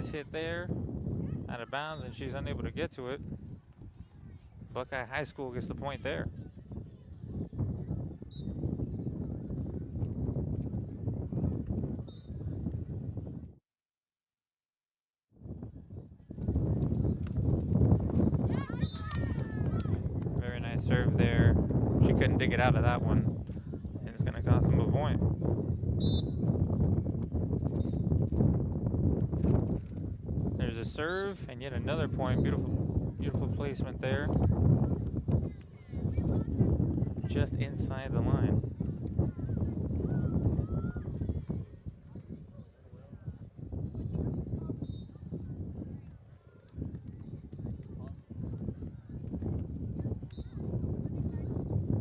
nice hit there, out of bounds, and she's unable to get to it. Buckeye High School gets the point there. Very nice serve there. She couldn't dig it out of that one, and it's going to cost them a point. There's a serve and yet another point. Beautiful placement there. Just inside the line.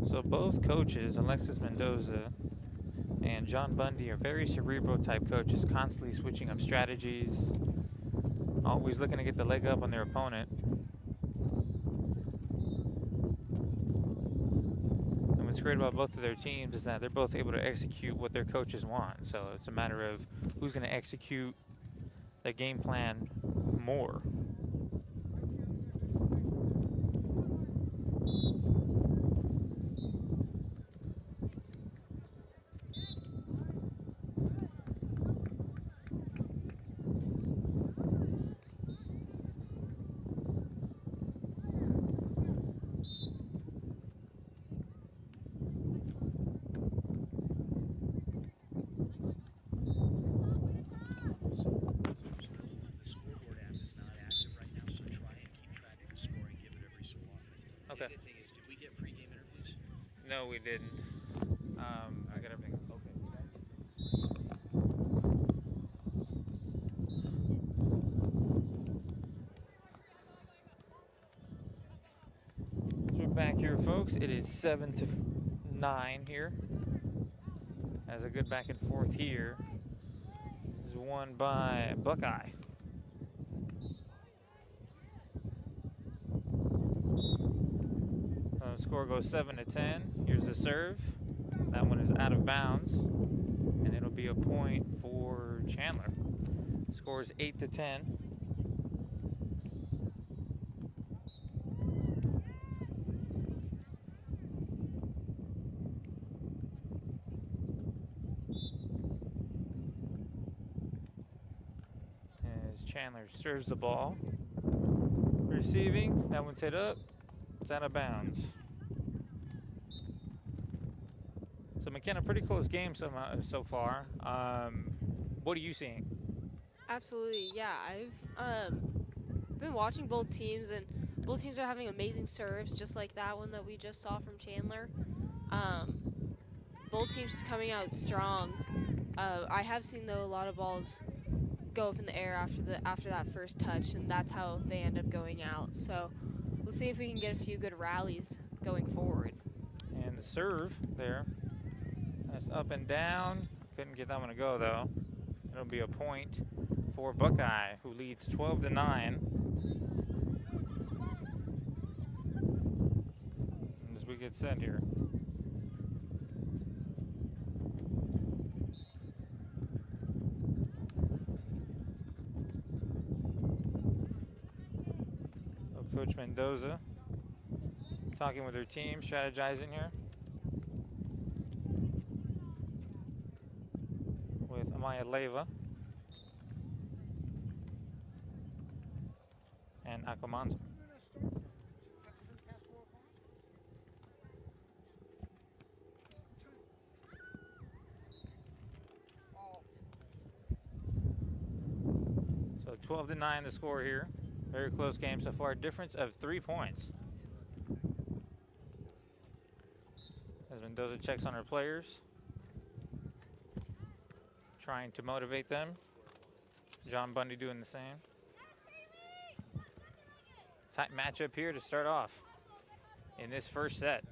So both coaches, Alexis Mendoza and John Bundy, are very cerebral type coaches, constantly switching up strategies, always looking to get the leg up on their opponent. And what's great about both of their teams is that they're both able to execute what their coaches want. So it's a matter of who's going to execute the game plan more. Okay. The thing is, did we get pregame interviews? No, we didn't. I got everything else. Okay. So we're back here, folks. It is 7-9 here. As a good back and forth here is won by Buckeye. Score goes 7-10. Here's the serve. That one is out of bounds, and it'll be a point for Chandler. Score is 8-10. As Chandler serves the ball, receiving. That one's hit up. It's out of bounds. So McKenna, pretty close game so far. What are you seeing? Absolutely, yeah. I've been watching both teams, and both teams are having amazing serves, just like that one that we just saw from Chandler. Both teams just coming out strong. I have seen, though, a lot of balls go up in the air after that first touch, and that's how they end up going out. So we'll see if we can get a few good rallies going forward. And the serve there. That's up and down. Couldn't get that one to go, though. It'll be a point for Buckeye, who leads 12-9. As we get set here. So Coach Mendoza talking with her team, strategizing here. With Amaya Leyva and Akamanza. So 12-9 the score here. Very close game so far. Difference of 3 points. As Mendoza checks on her players, trying to motivate them. John Bundy doing the same. Tight matchup here to start off in this first set.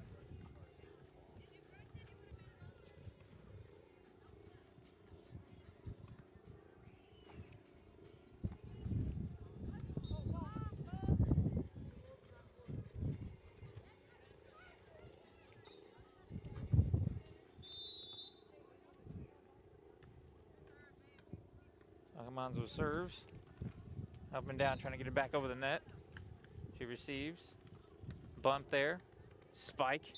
Akamanzo serves. Up and down, trying to get it back over the net. She receives. Bump there. Spike.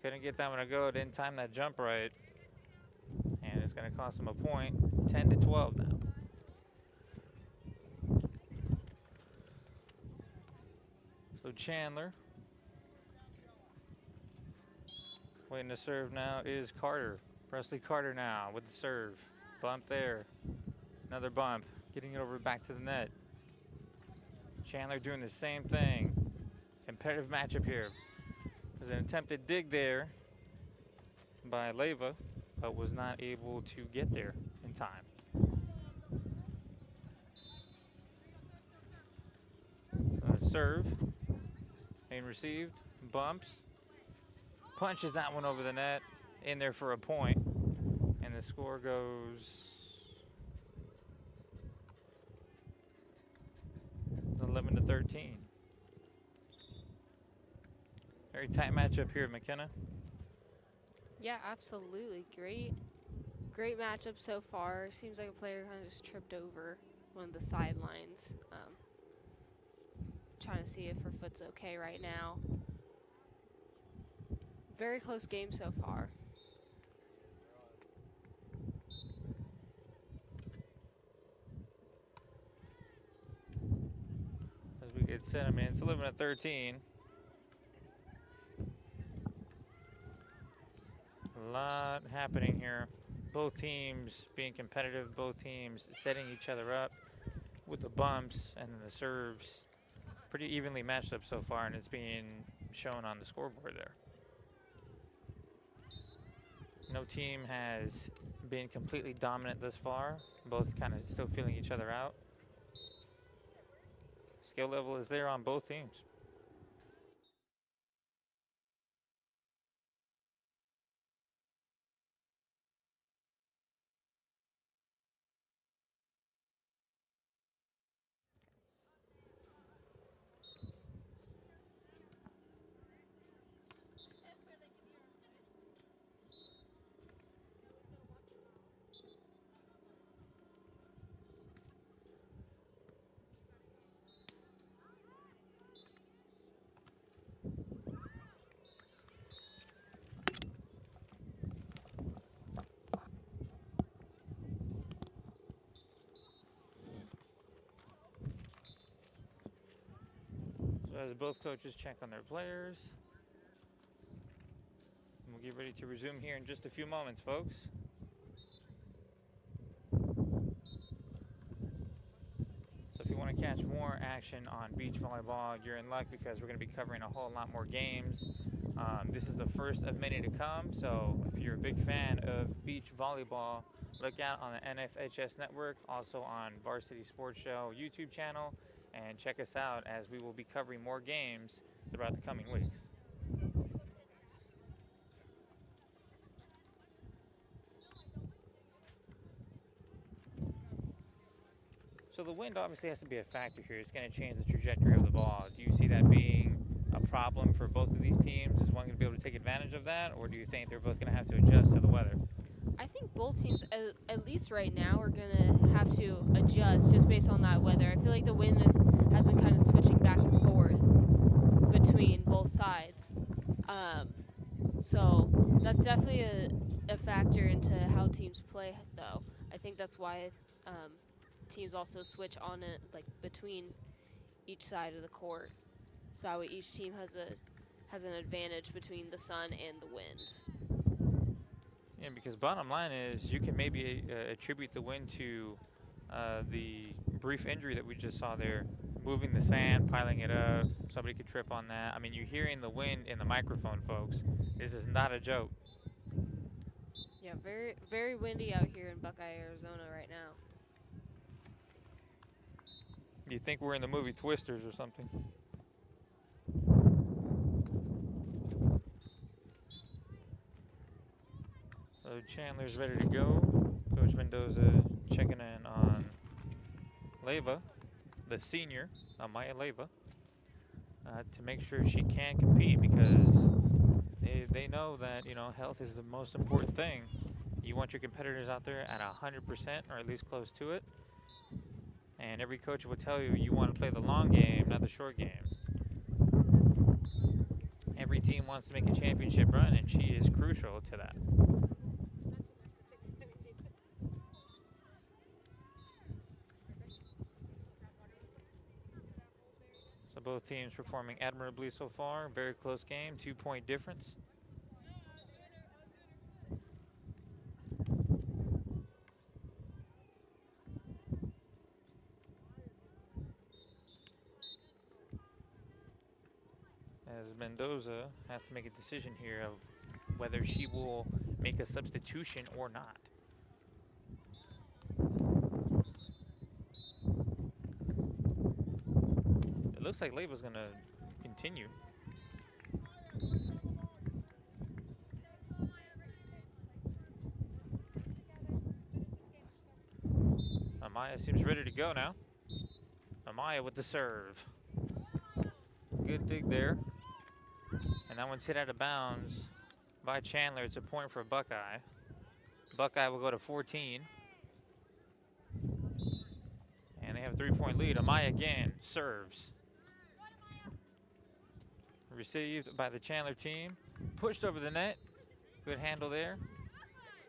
Couldn't get that one to go. Didn't time that jump right. And it's going to cost them a point. 10-12 now. So Chandler. Waiting to serve now is Carter. Presley Carter now with the serve. Bump there. Another bump. Getting it over back to the net. Chandler doing the same thing. Competitive matchup here. There's an attempted dig there by Leva, but was not able to get there in time. Serve. And received. Bumps. Punches that one over the net. In there for a point. And the score goes 11-13. Very tight matchup here, McKenna. Yeah, absolutely. Great matchup so far. Seems like a player kind of just tripped over one of the sidelines. Trying to see if her foot's okay right now. Very close game so far. As we get set, I mean, it's 11-13. A lot happening here. Both teams being competitive, both teams setting each other up with the bumps and then the serves. Pretty evenly matched up so far, and it's being shown on the scoreboard there. No team has been completely dominant thus far. Both kind of still feeling each other out. Skill level is there on both teams. So as both coaches check on their players, we'll get ready to resume here in just a few moments, folks. So if you want to catch more action on beach volleyball, you're in luck because we're going to be covering a whole lot more games. This is the first of many to come, so if you're a big fan of beach volleyball, look out on the NFHS network, also on Varsity Sports Show YouTube channel, and check us out as we will be covering more games throughout the coming weeks. So the wind obviously has to be a factor here. It's going to change the trajectory of the ball. Do you see that being a problem for both of these teams? Is one going to be able to take advantage of that, or do you think they're both going to have to adjust to the weather? I think both teams, at least right now, are going to have to adjust just based on that weather. I feel like the wind has been kind of switching back and forth between both sides. So that's definitely a factor into how teams play, though. I think that's why teams also switch on it, like between each side of the court, so that way each team has an advantage between the sun and the wind. Yeah, because bottom line is you can maybe attribute the wind to the brief injury that we just saw there, moving the sand, piling it up. Somebody could trip on that. I mean, you're hearing the wind in the microphone, folks. This is not a joke. Yeah, very, very windy out here in Buckeye, Arizona right now. You think we're in the movie Twisters or something. So Chandler's ready to go. Coach Mendoza checking in on Leva, the senior, Maya Leva, to make sure she can compete, because they know that, you know, health is the most important thing. You want your competitors out there at 100%, or at least close to it. And every coach will tell you you want to play the long game, not the short game. Every team wants to make a championship run, and she is crucial to that. So both teams performing admirably so far. Very close game, 2-point difference. As Mendoza has to make a decision here of whether she will make a substitution or not. It looks like Leiva's going to continue. Amaya seems ready to go now. Amaya with the serve. Good dig there. And that one's hit out of bounds by Chandler. It's a point for Buckeye. Buckeye will go to 14. And they have a 3-point lead. Amaya again serves. Received by the Chandler team. Pushed over the net. Good handle there.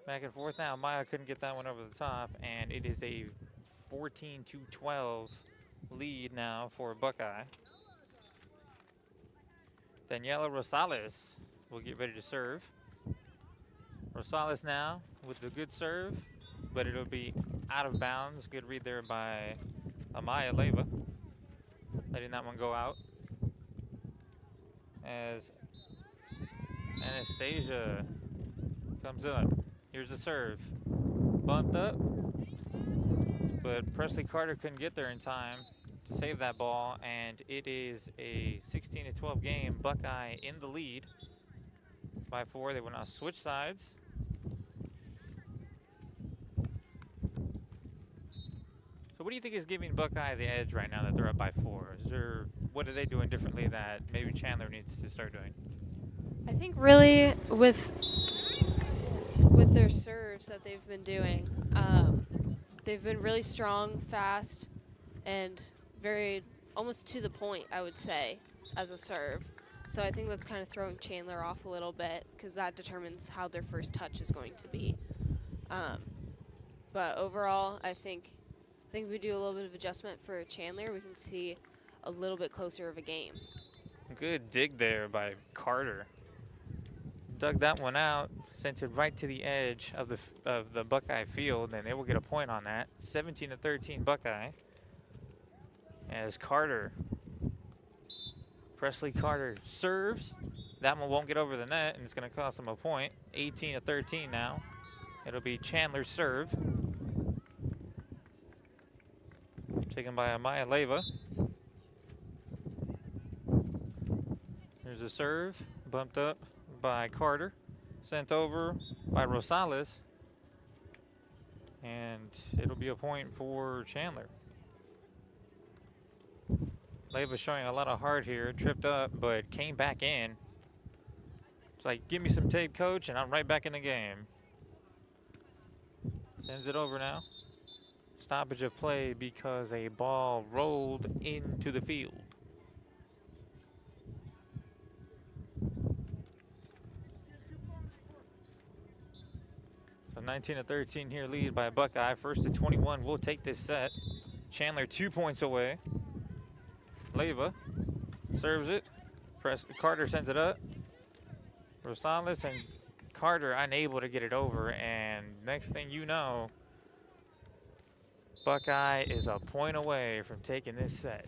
Back and forth now. Amaya couldn't get that one over the top. And it is a 14-12 lead now for Buckeye. Daniela Rosales will get ready to serve. Rosales now with the good serve, but it'll be out of bounds. Good read there by Amaya Leiva, letting that one go out. As Anastasia comes up. Here's the serve. Bumped up, but Presley Carter couldn't get there in time to save that ball, and it is a 16-12 game. Buckeye in the lead by 4. They will now switch sides. So what do you think is giving Buckeye the edge right now that they're up by 4? What are they doing differently that maybe Chandler needs to start doing? I think really with their serves that they've been doing, they've been really strong, fast, and very almost to the point, I would say, as a serve. So I think that's kind of throwing Chandler off a little bit because that determines how their first touch is going to be. But overall, I think if we do a little bit of adjustment for Chandler, we can see a little bit closer of a game. Good dig there by Carter. Dug that one out, sent it right to the edge of the Buckeye field, and they will get a point on that. 17-13 Buckeye. As Presley Carter serves. That one won't get over the net, and it's going to cost them a point. 18-13 now. It'll be Chandler's serve. Taken by Amaya Leiva. Here's a serve. Bumped up by Carter. Sent over by Rosales. And it'll be a point for Chandler. Leiva showing a lot of heart here. Tripped up, but came back in. It's like, give me some tape, coach, and I'm right back in the game. Sends it over now. Stoppage of play because a ball rolled into the field. So 19-13 here, lead by Buckeye. 1st-21 will take this set. Chandler 2 points away. Leiva serves it. Carter sends it up. Rosales and Carter unable to get it over, and next thing you know, Buckeye is a point away from taking this set.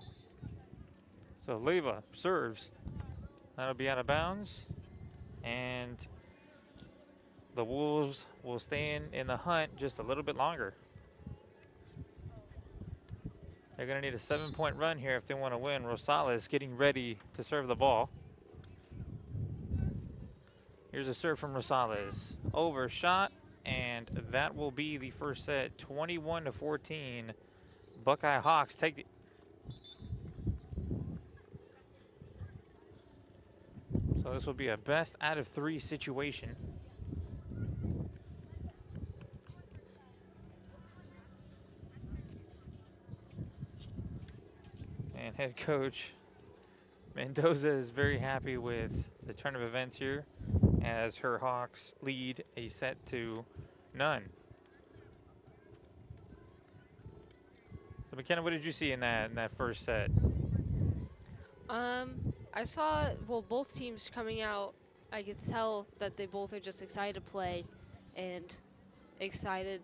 So Leiva serves. That'll be out of bounds, and the Wolves will stay in the hunt just a little bit longer. They're going to need a 7-point run here if they want to win. Rosales getting ready to serve the ball. Here's a serve from Rosales. Overshot, and that will be the first set. 21-14. Buckeye Hawks take the... So this will be a best out of 3 situation. And head coach Mendoza is very happy with the turn of events here as her Hawks lead a set to none. So McKenna, what did you see in that first set? I saw, well, both teams coming out. I could tell that they both are just excited to play and excited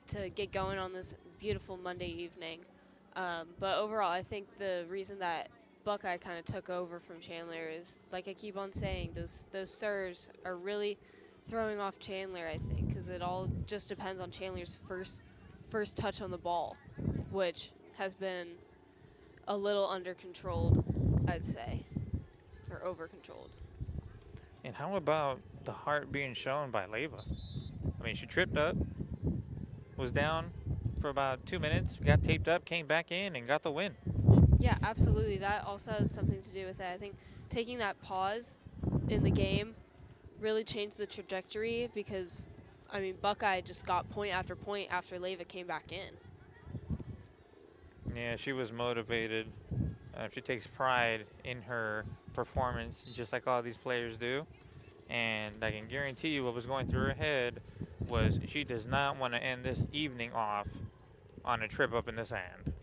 to get going on this beautiful Monday evening. But overall, I think the reason that Buckeye kind of took over from Chandler is, like I keep on saying, those serves are really throwing off Chandler, I think, because it all just depends on Chandler's first touch on the ball, which has been a little under controlled, I'd say, or over controlled. And how about the heart being shown by Leva? I mean, she tripped up, was down for about 2 minutes, got taped up, came back in, and got the win. Yeah, absolutely. That also has something to do with it. I think taking that pause in the game really changed the trajectory because, I mean, Buckeye just got point after Leva came back in. Yeah, she was motivated. She takes pride in her performance, just like all these players do. And I can guarantee you what was going through her head was she does not want to end this evening off on a trip up in the sand.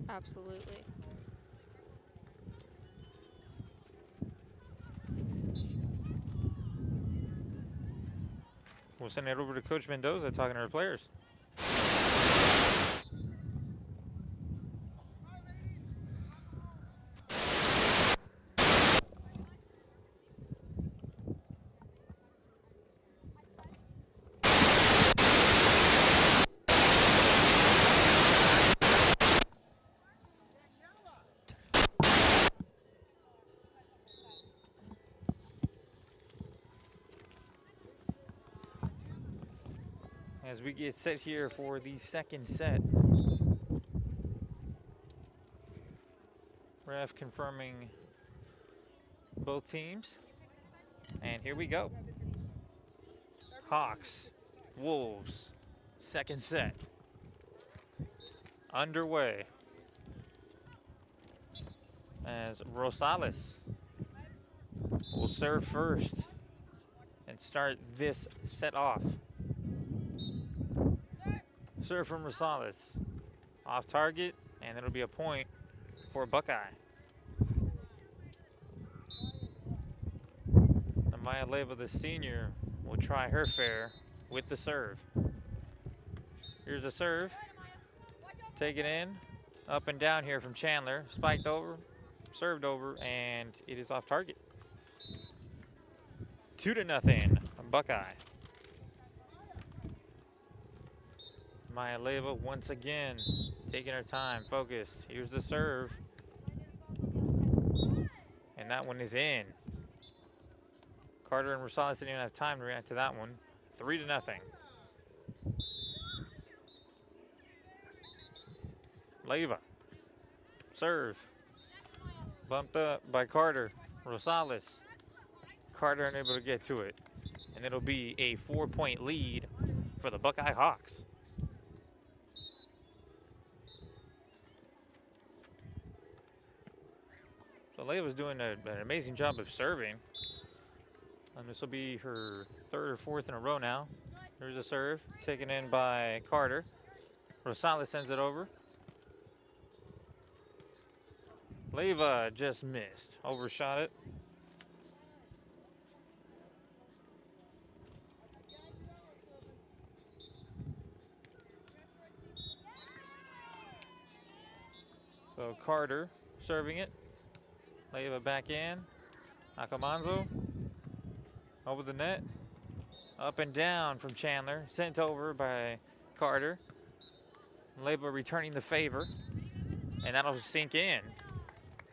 Absolutely. We'll send it over to Coach Mendoza talking to her players. As we get set here for the second set. Ref confirming both teams. And here we go. Hawks, Wolves, second set. Underway. As Rosales will serve first and start this set off. Serve from Rosales. Off target, and it'll be a point for Buckeye. Maya Leva, the senior, will try her fare with the serve. Here's the serve. Take it in. Up and down here from Chandler. Spiked over, served over, and it is off target. 2-0, Buckeye. Maya Leva once again taking her time, focused. Here's the serve. And that one is in. Carter and Rosales didn't even have time to react to that one. 3-0. Leva. Serve. Bumped up by Carter. Rosales. Carter unable to get to it. And it'll be a 4-point lead for the Buckeye Hawks. So Leva's doing an amazing job of serving. And this will be her third or fourth in a row now. There's a serve taken in by Carter. Rosales sends it over. Leva just missed. Overshot it. So Carter serving it. Leva back in. Akamanzo. Over the net. Up and down from Chandler. Sent over by Carter. Leva returning the favor. And that'll sink in.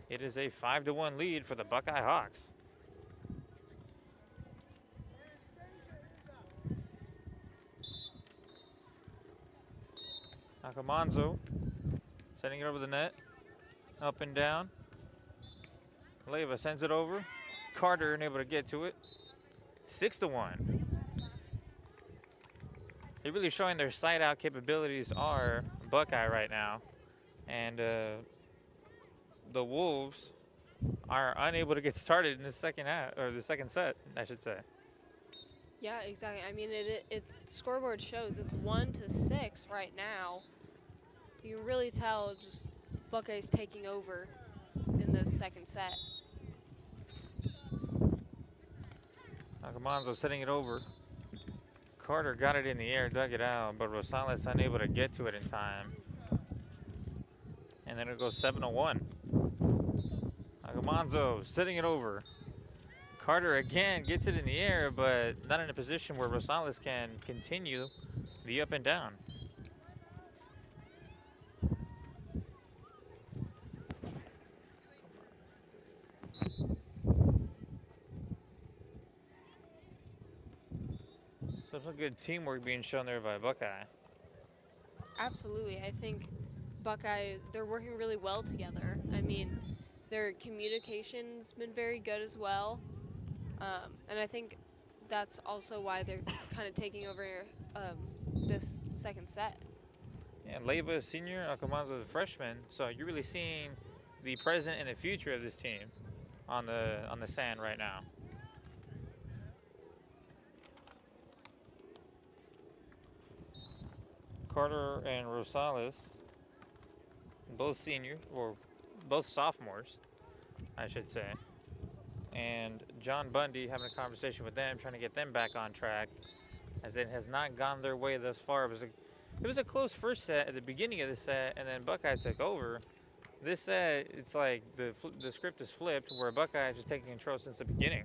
It is a 5-1 lead for the Buckeye Hawks. Akamanzo sending it over the net. Up and down. Leva sends it over. Carter unable to get to it. 6-1. They're really showing their side-out capabilities are Buckeye right now. And the Wolves are unable to get started in the second half, or the second set, I should say. Yeah, exactly. I mean, it's scoreboard shows it's 1-6 right now. You can really tell just Buckeye's taking over in this second set. Alcamanzo setting it over. Carter got it in the air, dug it out, but Rosales unable to get to it in time. And then it goes 7-1. Alcamanzo setting it over. Carter again gets it in the air, but not in a position where Rosales can continue the up and down. So some good teamwork being shown there by Buckeye. Absolutely. I think Buckeye, they're working really well together. I mean, their communication's been very good as well. And I think that's also why they're kind of taking over this second set. And Leyva is senior, Alcamanzo is a freshman. So you're really seeing the present and the future of this team on the sand right now. Carter and Rosales, both seniors, or both sophomores, I should say. And John Bundy having a conversation with them, trying to get them back on track, as it has not gone their way thus far. It was a close first set at the beginning of the set, and then Buckeye took over. This set, it's like the script is flipped, where Buckeye is just taking control since the beginning.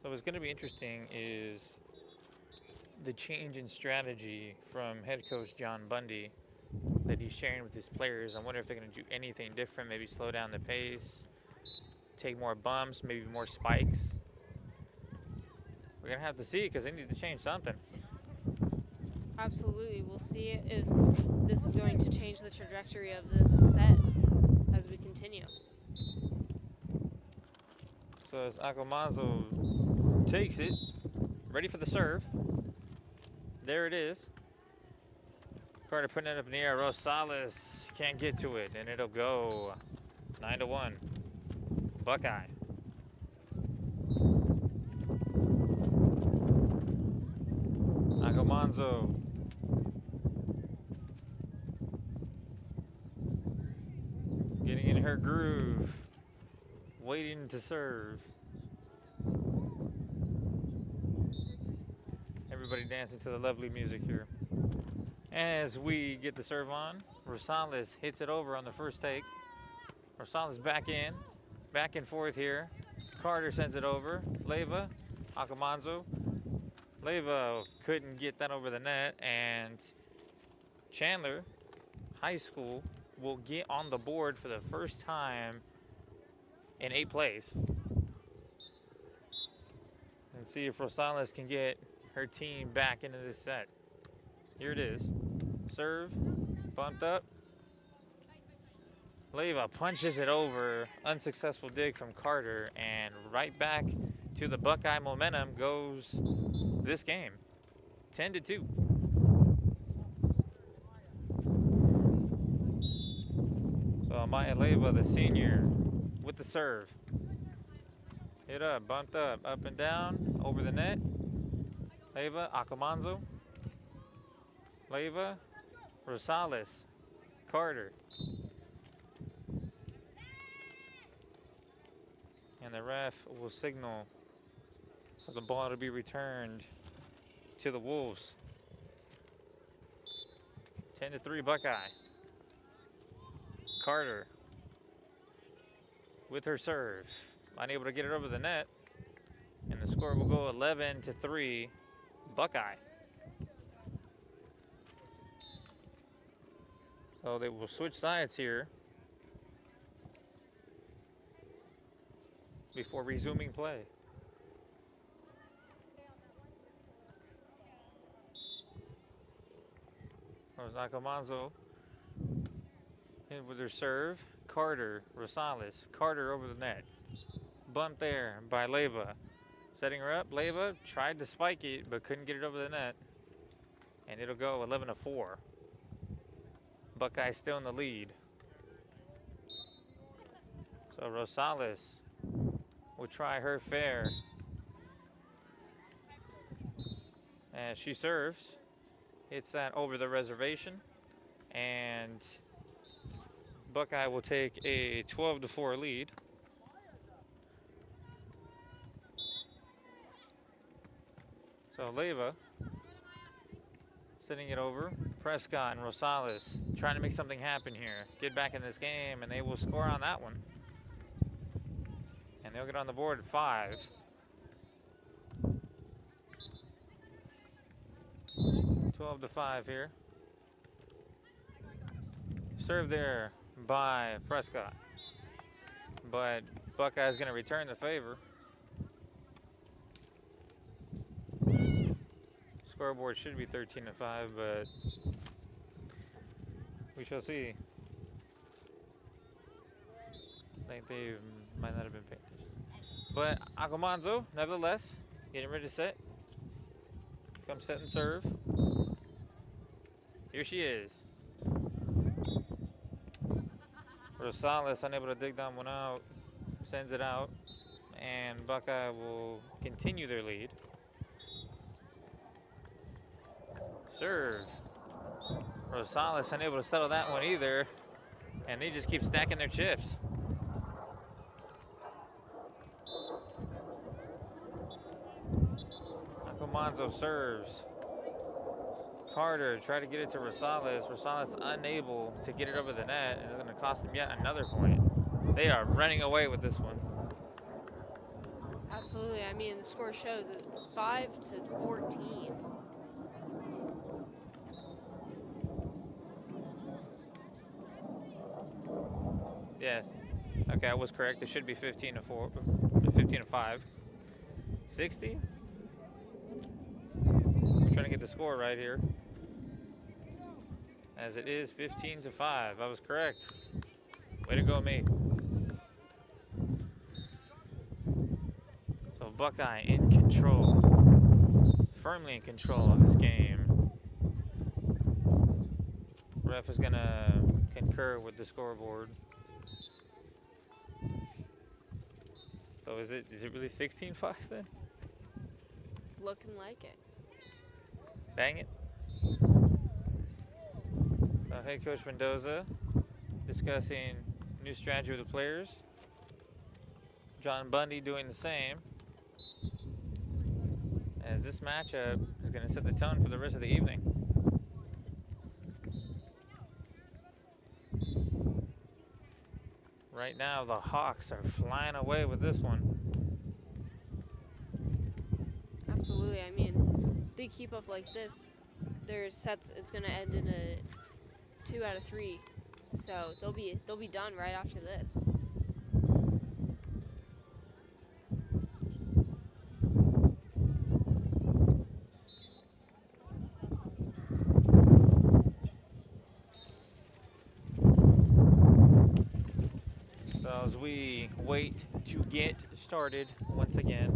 So what's going to be interesting is the change in strategy from head coach John Bundy that he's sharing with his players. I wonder if they're going to do anything different, maybe slow down the pace, take more bumps, maybe more spikes. We're going to have to see, because they need to change something. Absolutely. We'll see if this is going to change the trajectory of this set as we continue. So as Alcamanzo takes it, ready for the serve. There it is. Carter putting it up in the air. Rosales can't get to it, and it'll go 9-1. Buckeye. Alcamanzo. Getting in her groove. Waiting to serve. Everybody dancing to the lovely music here. As we get the serve on, Rosales hits it over on the first take. Rosales back and forth here. Carter sends it over. Leyva, Alcamanzo. Leyva couldn't get that over the net, and Chandler High School will get on the board for the first time in 8 plays. And see if Rosales can get her team back into this set. Here it is. Serve, bumped up. Leyva punches it over. Unsuccessful dig from Carter, and right back to the Buckeye momentum goes this game. 10-2. So Maya Leyva, the senior, with the serve. Hit up, bumped up and down, over the net. Leyva, Alcamanzo. Leyva, Rosales, Carter. And the ref will signal for the ball to be returned to the Wolves. 10-3 Buckeye. Carter with her serve, unable to get it over the net, and the score will go 11-3 Buckeye. So they will switch sides here before resuming play. Almanzo in with her serve. Carter, Rosales. Carter over the net. Bumped there by Leyva. Setting her up. Leyva tried to spike it, but couldn't get it over the net. And it'll go 11-4. Buckeye still in the lead. So Rosales will try her fair. And she serves. Hits that over the reservation. And Buckeye will take a 12-4 lead. So Leyva sending it over. Prescott and Rosales trying to make something happen here. Get back in this game, and they will score on that one. And they'll get on the board at 5. 12-5 here. Serve there by Prescott. But Buckeye's going to return the favor. Scoreboard should be 13-5, but we shall see. I think they might not have been paying attention. But Almanzo, nevertheless, getting ready to set. Come set and serve. Here she is. Rosales unable to dig that one out. Sends it out. And Buckeye will continue their lead. Serve. Rosales unable to settle that one either. And they just keep stacking their chips. Almanzo serves. Carter tried to get it to Rosales. Rosales unable to get it over the net, and it's going to cost them yet another point. They are running away with this one. Absolutely. I mean, the score shows it 5-14. Yes. Okay, I was correct. It should be 15-4, 15-5. 60. We're trying to get the score right here. As it is 15-5. I was correct. Way to go, me. So Buckeye in control. Firmly in control of this game. Ref is going to concur with the scoreboard. So is it really 16-5 then? It's looking like it. Bang it. So head coach Mendoza discussing new strategy with the players. John Bundy doing the same. As this matchup is going to set the tone for the rest of the evening. Right now, the Hawks are flying away with this one. Absolutely. I mean, if they keep up like this, their sets, it's going to end in a 2 out of 3. So they'll be done right after this. So as we wait to get started once again,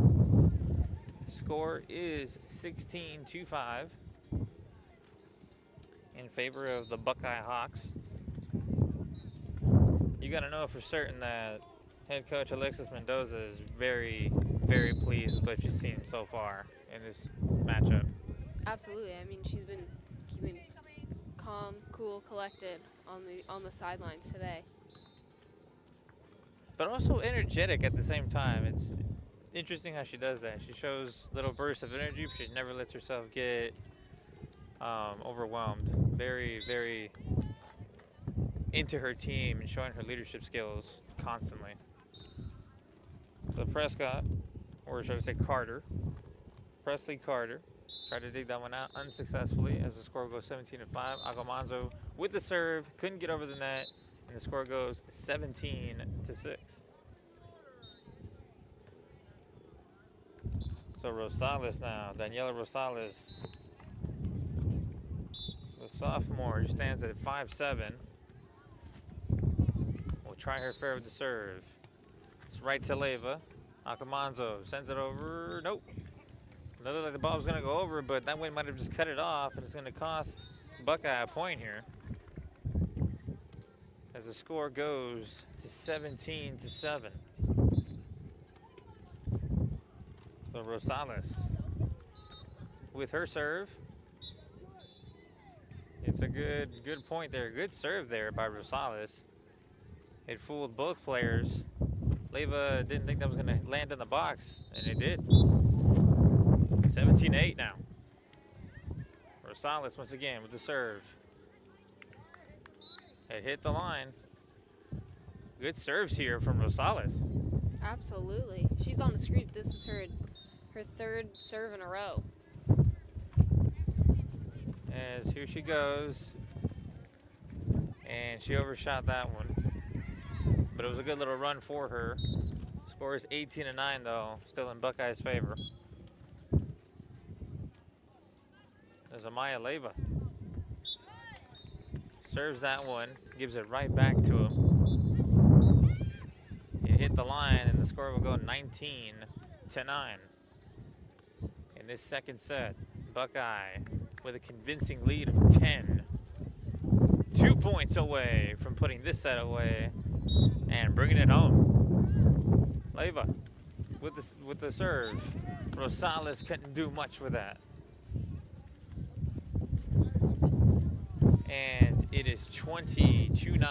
score is 16-5 in favor of the Buckeye Hawks. You got to know for certain that head coach Alexis Mendoza is very, very pleased with what she's seen so far in this matchup. Absolutely. I mean, she's been keeping calm, cool, collected on the sidelines today. But also energetic at the same time. It's interesting how she does that. She shows little bursts of energy, but she never lets herself get overwhelmed. Very, very into her team and showing her leadership skills constantly. So Prescott, or should I say Carter, Presley Carter, tried to dig that one out unsuccessfully as the score goes 17-5. Almanzo with the serve, couldn't get over the net, and the score goes 17-6. So Rosales now, Daniela Rosales. The Sophomore just stands at 5'7". We'll try her fair with the serve. It's right to Leva. Akamanzo sends it over. Nope. Looked like the ball was going to go over, but that wind might have just cut it off, and it's going to cost Buckeye a point here. As the score goes to 17-7. So Rosales with her serve. It's a good point there. Good serve there by Rosales. It fooled both players. Leva didn't think that was going to land in the box, and it did. 17-8 now. Rosales once again with the serve. It hit the line. Good serves here from Rosales. Absolutely. She's on the streak. This is her third serve in a row. As here she goes. And she overshot that one. But it was a good little run for her. Score is 18-9 though, still in Buckeye's favor. There's Amaya Leva. Serves that one, gives it right back to him. It hit the line and the score will go 19-9. In this second set, Buckeye with a convincing lead of 10. 2 points away from putting this set away and bringing it home. Leva with the serve. Rosales couldn't do much with that. And it is 22-9.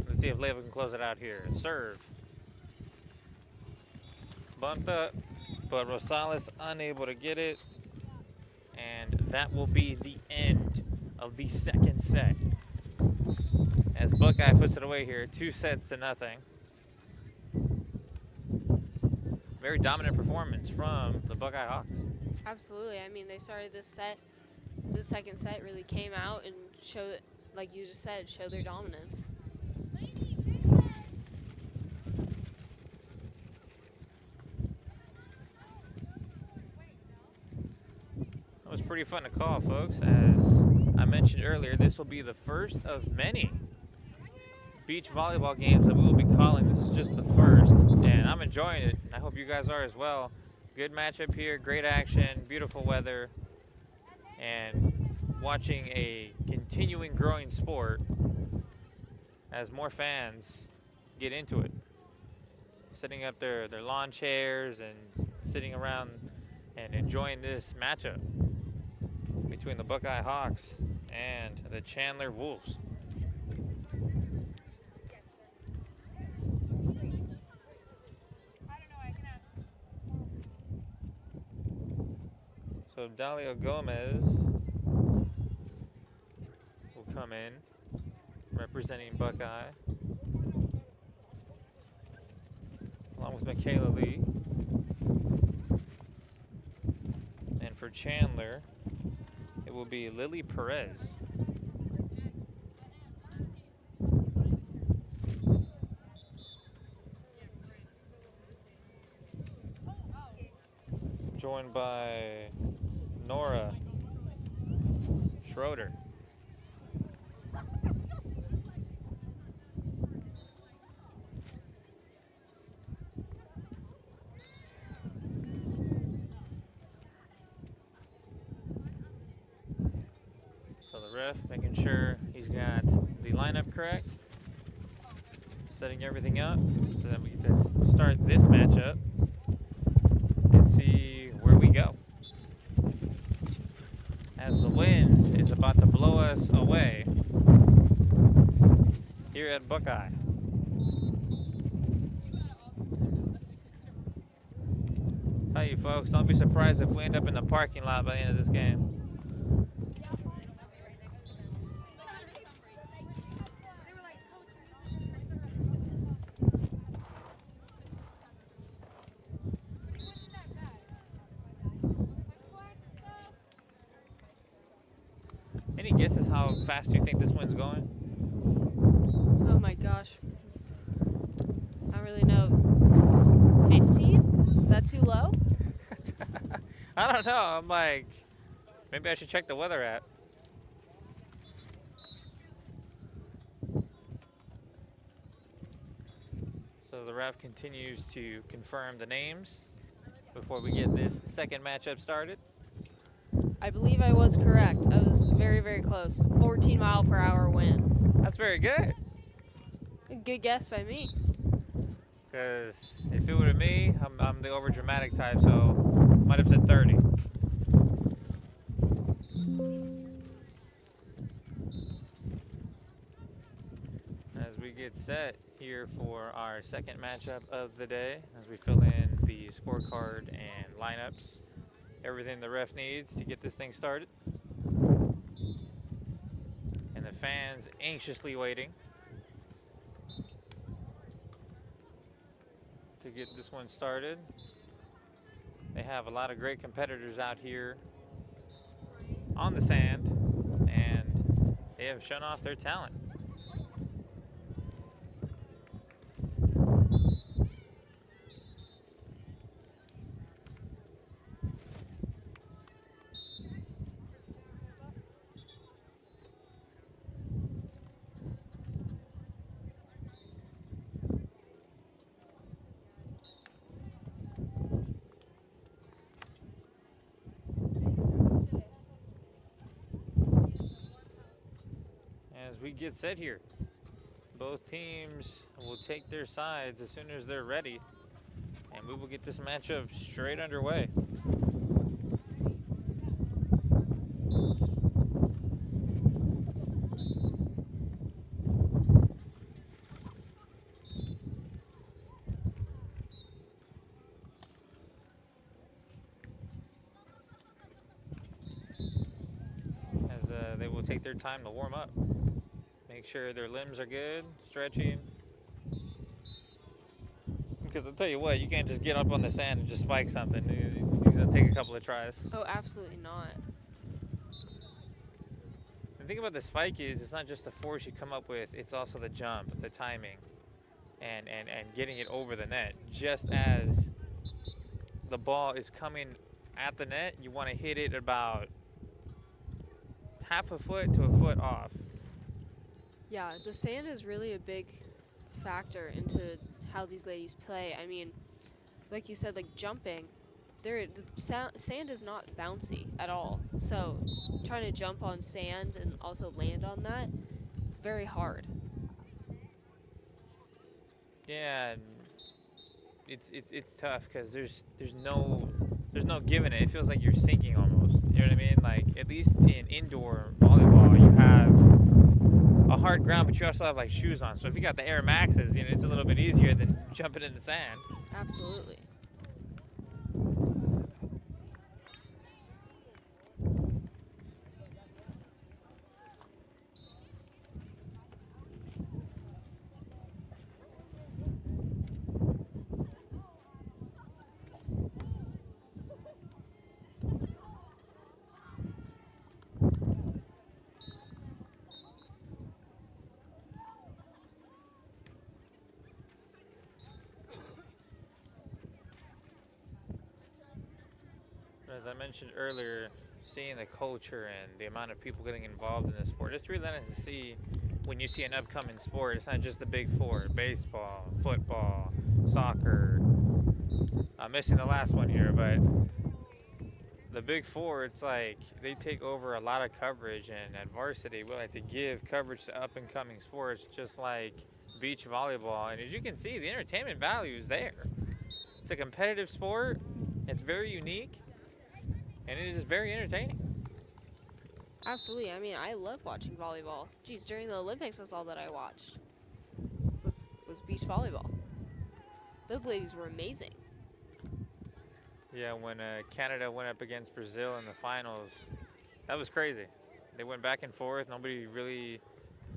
Let's see if Leva can close it out here. Serve. Bumped up, but Rosales unable to get it. And that will be the end of the second set. As Buckeye puts it away here, 2-0. Very dominant performance from the Buckeye Hawks. Absolutely. I mean, they started this set. The second set really came out and showed, like you just said, showed their dominance. That was pretty fun to call, folks. As I mentioned earlier, this will be the first of many beach volleyball games that we will be calling. This is just the first, and I'm enjoying it. I hope you guys are as well. Good matchup here, great action, beautiful weather, and watching a continuing growing sport as more fans get into it. Setting up their lawn chairs and sitting around and enjoying this matchup between the Buckeye Hawks and the Chandler Wolves. So Dalio Gomez will come in representing Buckeye, along with Michaela Lee. And for Chandler, it will be Lily Perez. Joined by Nora Schroeder. So the ref making sure he's got the lineup correct, setting everything up so that we get to start this matchup and see where we go. As the wind is about to blow us away here at Buckeye. Tell you folks, don't be surprised if we end up in the parking lot by the end of this game. Any guesses how fast you think this wind's going? Oh my gosh. I don't really know. 15? Is that too low? I don't know. I'm like, maybe I should check the weather app. ref continues to confirm the names before we get this second matchup started. I believe I was correct. I was very, very close. 14-mile-per-hour winds. That's very good. Good guess by me. Because if it were me, I'm the over-dramatic type, so might have said 30. As we get set here for our second matchup of the day, as we fill in the scorecard and lineups, everything the ref needs to get this thing started. And the fans anxiously waiting to get this one started. They have a lot of great competitors out here on the sand, and they have shown off their talent. As we get set here, both teams will take their sides as soon as they're ready, and we will get this matchup straight underway. As they will take their time to warm up. Make sure their limbs are good, stretching. Because I'll tell you what, you can't just get up on the sand and just spike something. It's going to take a couple of tries. Oh, absolutely not. The thing about the spike is it's not just the force you come up with, it's also the jump, the timing, and getting it over the net. Just as the ball is coming at the net, you want to hit it about half a foot to a foot off. Yeah, the sand is really a big factor into how these ladies play. I mean, like you said, like jumping, the sand is not bouncy at all. So trying to jump on sand and also land on that, it's very hard. Yeah, and it's tough because there's no giving it. It feels like you're sinking almost. You know what I mean? Like at least in indoor volleyball, you have a hard ground, but you also have like shoes on. So if you got the Air Maxes, you know, it's a little bit easier than jumping in the sand. Absolutely. As I mentioned earlier, seeing the culture and the amount of people getting involved in this sport, it's really nice to see when you see an upcoming sport. It's not just the big four: baseball, football, soccer. I'm missing the last one here, but the big four, it's like they take over a lot of coverage, and at Varsity we like to give coverage to up and coming sports just like beach volleyball. And as you can see, the entertainment value is there. It's a competitive sport, it's very unique, and it is very entertaining. Absolutely. I mean, I love watching volleyball. Geez, during the Olympics, that's all that I watched was beach volleyball. Those ladies were amazing. Yeah, when Canada went up against Brazil in the finals, that was crazy. They went back and forth. Nobody really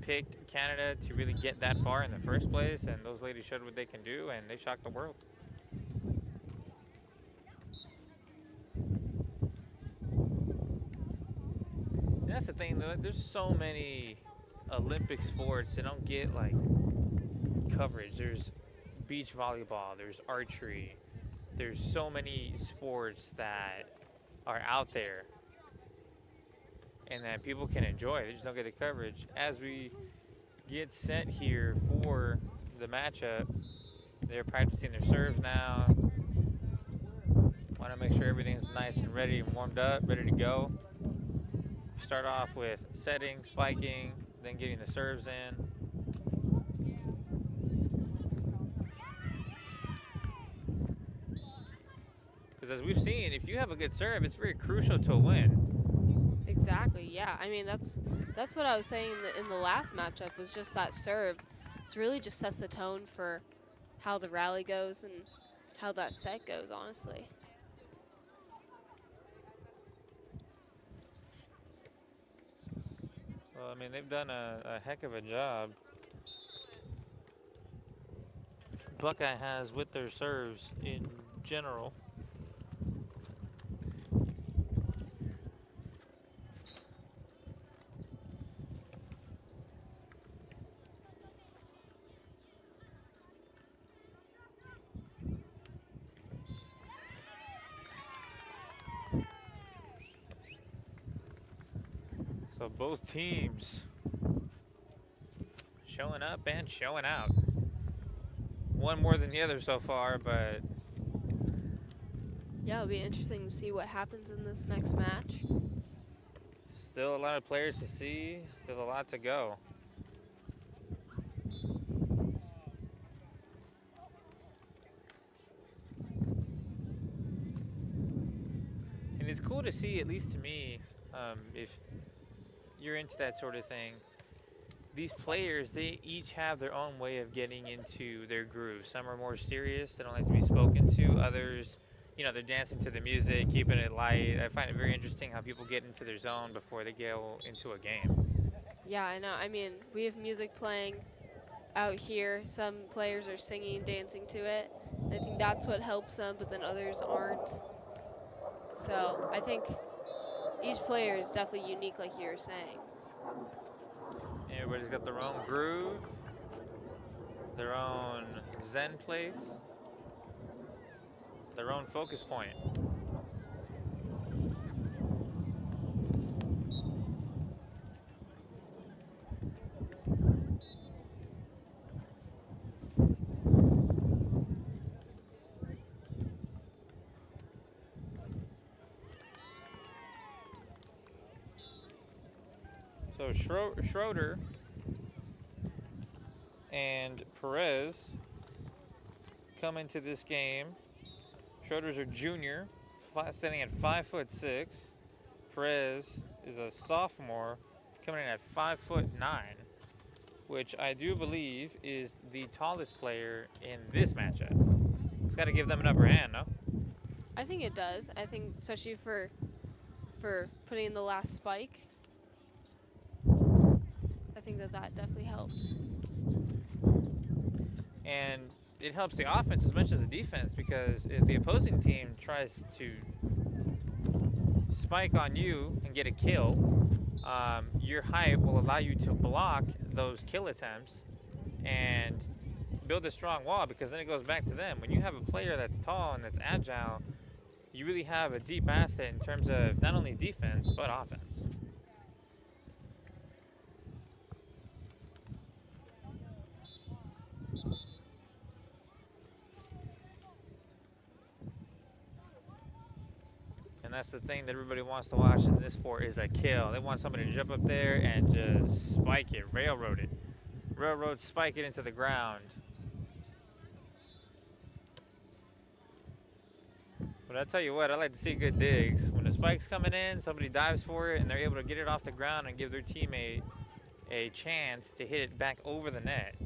picked Canada to really get that far in the first place, and those ladies showed what they can do, and they shocked the world. And that's the thing, though. There's so many Olympic sports that don't get like coverage. There's beach volleyball, there's archery, there's so many sports that are out there and that people can enjoy. They just don't get the coverage. As we get set here for the matchup, They're practicing their serves now. Want to make sure everything's nice and ready and warmed up, ready to go. Start off with setting, spiking, then getting the serves in. Because as we've seen, if you have a good serve, it's very crucial to a win. Exactly. Yeah. I mean, that's what I was saying in the last matchup was just that serve. It's really just sets the tone for how the rally goes and how that set goes, honestly. Well, I mean, they've done a heck of a job. Buckeye has with their serves in general. So both teams showing up and showing out. One more than the other so far, but Yeah, it'll be interesting to see what happens in this next match. still a lot of players to see, still a lot to go. And it's cool to see, at least to me, if you're into that sort of thing, these players, they each have their own way of getting into their groove. Some are more serious, they don't like to be spoken to. Others, they're dancing to the music, keeping it light. I find it very interesting how people get into their zone before they go into a game. Yeah, I know. I mean, we have music playing out here. Some players are singing, dancing to it. I think that's what helps them, but then others aren't. So I think each player is definitely unique, like you were saying. Everybody's got their own groove, their own zen place, their own focus point. So Schroeder and Perez come into this game. Schroeder's a junior, standing at 5'6". Perez is a sophomore, coming in at 5'9", which I do believe is the tallest player in this matchup. It's got to give them an upper hand, no? I think it does. I think especially for putting in the last spike. I think that definitely helps. And it helps the offense as much as the defense, because if the opposing team tries to spike on you and get a kill, your height will allow you to block those kill attempts and build a strong wall, because then it goes back to them. When you have a player that's tall and that's agile, you really have a deep asset in terms of not only defense but offense. And that's the thing that everybody wants to watch in this sport, is a kill. They want somebody to jump up there and just spike it, railroad it. Railroad, spike it into the ground. But I tell you what, I like to see good digs. When the spike's coming in, somebody dives for it and they're able to get it off the ground and give their teammate a chance to hit it back over the net.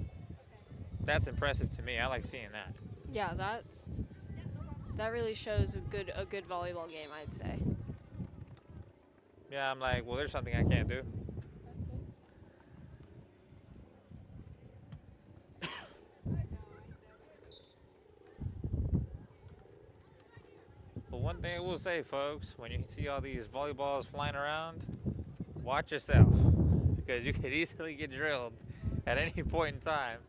That's impressive to me. I like seeing that. Yeah, that really shows a good volleyball game, I'd say. Yeah, I'm like, well, there's something I can't do. But one thing I will say, folks, when you see all these volleyballs flying around, watch yourself, because you could easily get drilled at any point in time.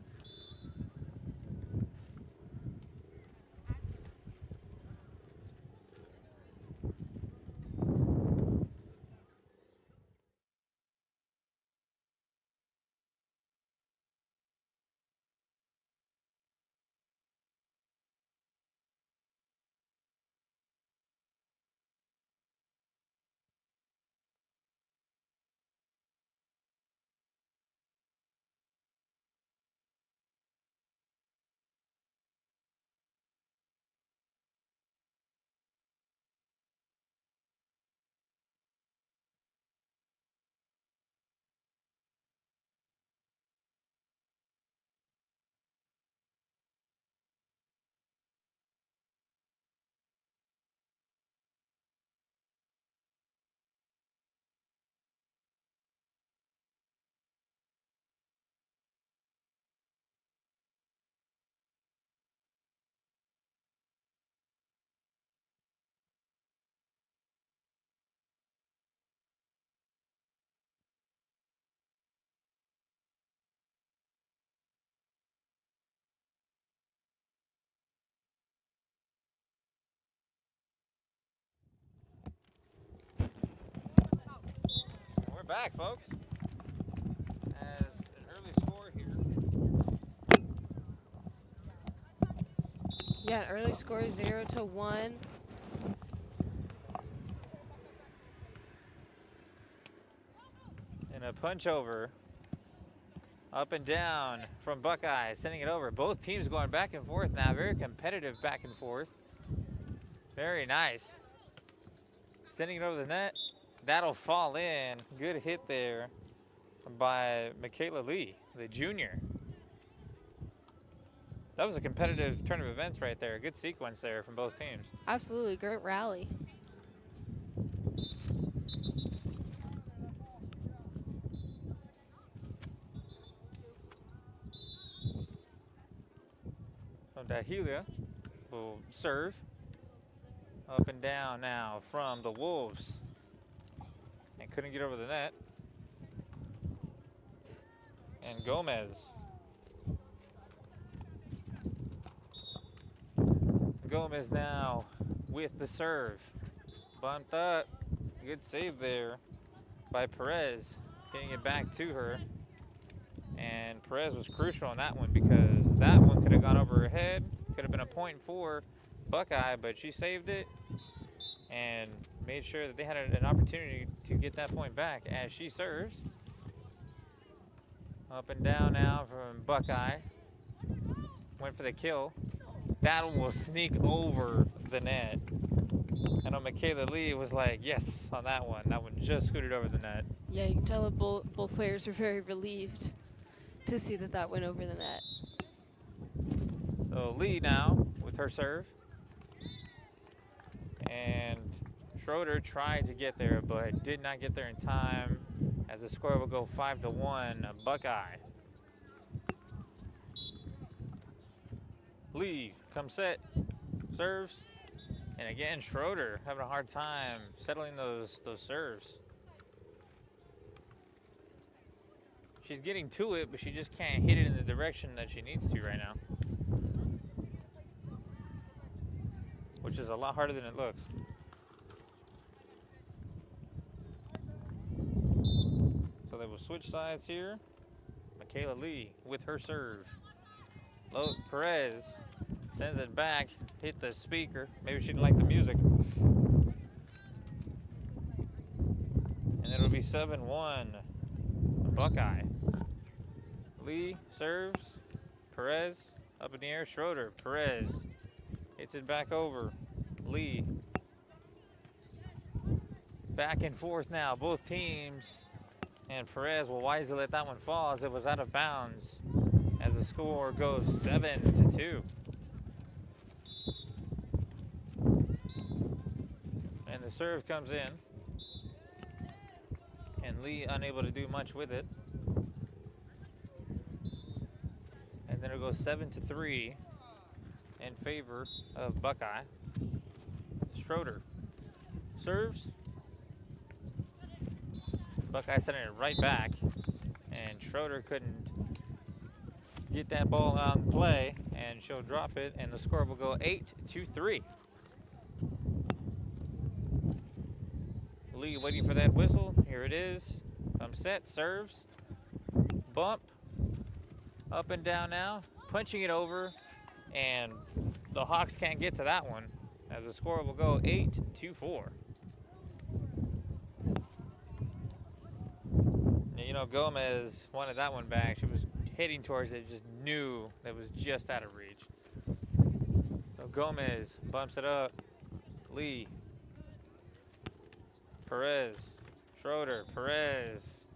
back, folks. As an early score here. Yeah, early score 0-1. And a punch over. Up and down from Buckeye, sending it over. Both teams going back and forth now. Very competitive back and forth. Very nice. Sending it over the net. That'll fall in. Good hit there by Michaela Lee, the junior. That was a competitive turn of events right there. Good sequence there from both teams. Absolutely, great rally. So Dahilia will serve. Up and down now from the Wolves. And couldn't get over the net. And Gomez. Gomez now with the serve. Bumped up. Good save there by Perez. Getting it back to her. And Perez was crucial on that one because that one could have gone over her head. Could have been a point for Buckeye, but she saved it and made sure that they had an opportunity to get that point back as she serves. Up and down now from Buckeye. Went for the kill. That one will sneak over the net. I know Michaela Lee was like, yes, on that one. That one just scooted over the net. Yeah, you can tell that both players were very relieved to see that went over the net. So Lee now with her serve. And Schroeder tried to get there, but did not get there in time as the score will go 5-1, Buckeye. Lee comes set, serves, and again Schroeder having a hard time settling those serves. She's getting to it, but she just can't hit it in the direction that she needs to right now. Which is a lot harder than it looks. So they will switch sides here. Michaela Lee with her serve. Perez sends it back, hit the speaker. Maybe she didn't like the music. And it'll be 7-1, Buckeye. Lee serves, Perez up in the air, Schroeder, Perez hits it back over, Lee. Back and forth now, both teams, and Perez will wisely let that one fall as it was out of bounds as the score goes 7-2. And the serve comes in, and Lee unable to do much with it. And then it'll go 7-3 in favor of Buckeye. Schroeder serves. Buckeye sending it right back, and Schroeder couldn't get that ball out in play, and she'll drop it, and the score will go 8-3. Lee waiting for that whistle. Here it is. Comes set, serves, bump, up and down now, punching it over, and the Hawks can't get to that one as the score will go 8-4. You know, Gomez wanted that one back. She was hitting towards it, just knew that was just out of reach. So Gomez bumps it up. Lee, Perez, Schroeder, Perez.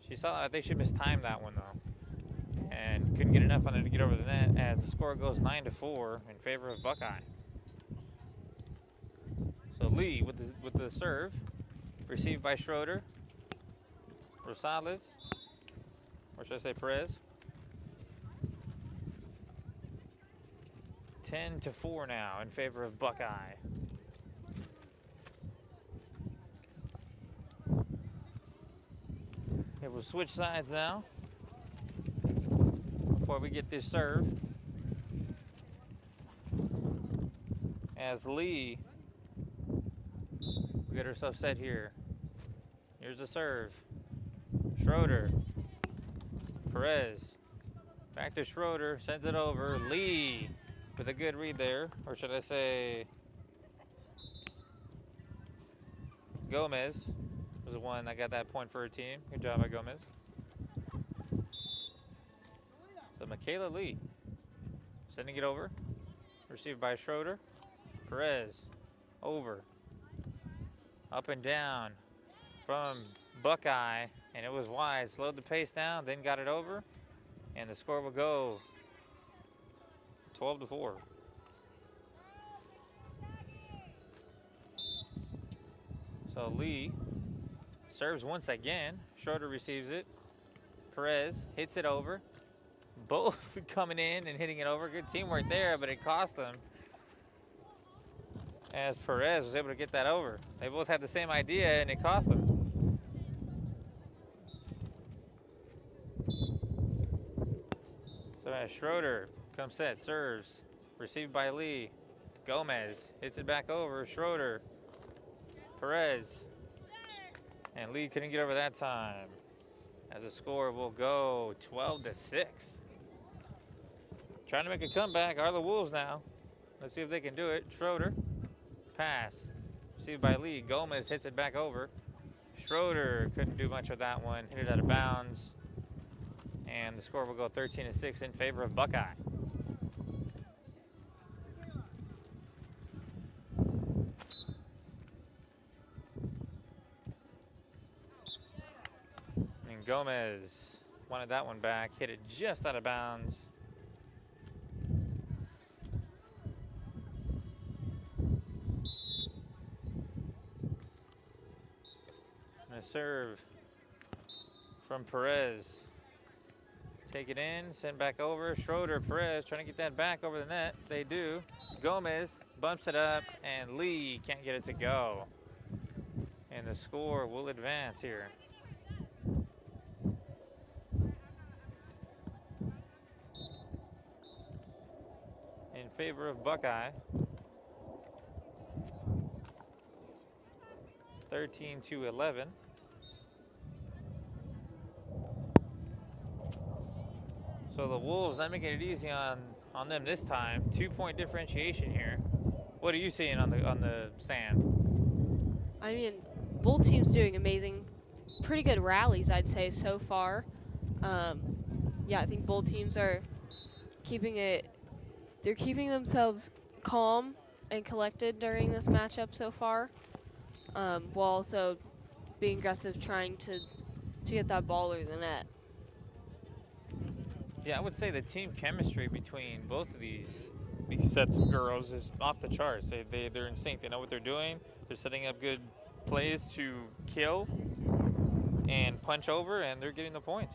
She saw, I think she mistimed that one though, and couldn't get enough on it to get over the net as the score goes 9-4 in favor of Buckeye. So Lee with the serve, received by Schroeder. Rosales, or should I say Perez? 10-4 now in favor of Buckeye. It will switch sides now before we get this serve. As Lee will get herself set here. Here's the serve. Schroeder. Perez. Back to Schroeder. Sends it over. Lee with a good read there. Or should I say Gomez was the one that got that point for her team. Good job by Gomez. So Michaela Lee sending it over. Received by Schroeder. Perez. Over. Up and down from Buckeye. And it was wide. Slowed the pace down. Then got it over. And the score will go 12-4. So Lee serves once again. Schroeder receives it. Perez hits it over. Both coming in and hitting it over. Good teamwork there, but it cost them. As Perez was able to get that over. They both had the same idea and it cost them. So as Schroeder comes set, serves. Received by Lee. Gomez hits it back over. Schroeder. Perez. And Lee couldn't get over that time. As the score will go 12-6. Trying to make a comeback are the Wolves now. Let's see if they can do it. Schroeder. Pass. Received by Lee. Gomez hits it back over. Schroeder couldn't do much with that one. Hit it out of bounds. And the score will go 13-6 in favor of Buckeye. And Gomez wanted that one back. Hit it just out of bounds. And a serve from Perez. Take it in, send back over. Schroeder, Perez trying to get that back over the net. They do. Gomez bumps it up, and Lee can't get it to go. And the score will advance here. In favor of Buckeye. 13-11. So the Wolves not making it easy on them this time. 2-point differentiation here. What are you seeing on the stand? I mean, both teams doing amazing, pretty good rallies, I'd say, so far. Yeah, I think both teams are they're keeping themselves calm and collected during this matchup so far, while also being aggressive, trying to get that ball over the net. Yeah, I would say the team chemistry between both of these sets of girls is off the charts. They're in sync. They know what they're doing. They're setting up good plays to kill and punch over, and they're getting the points.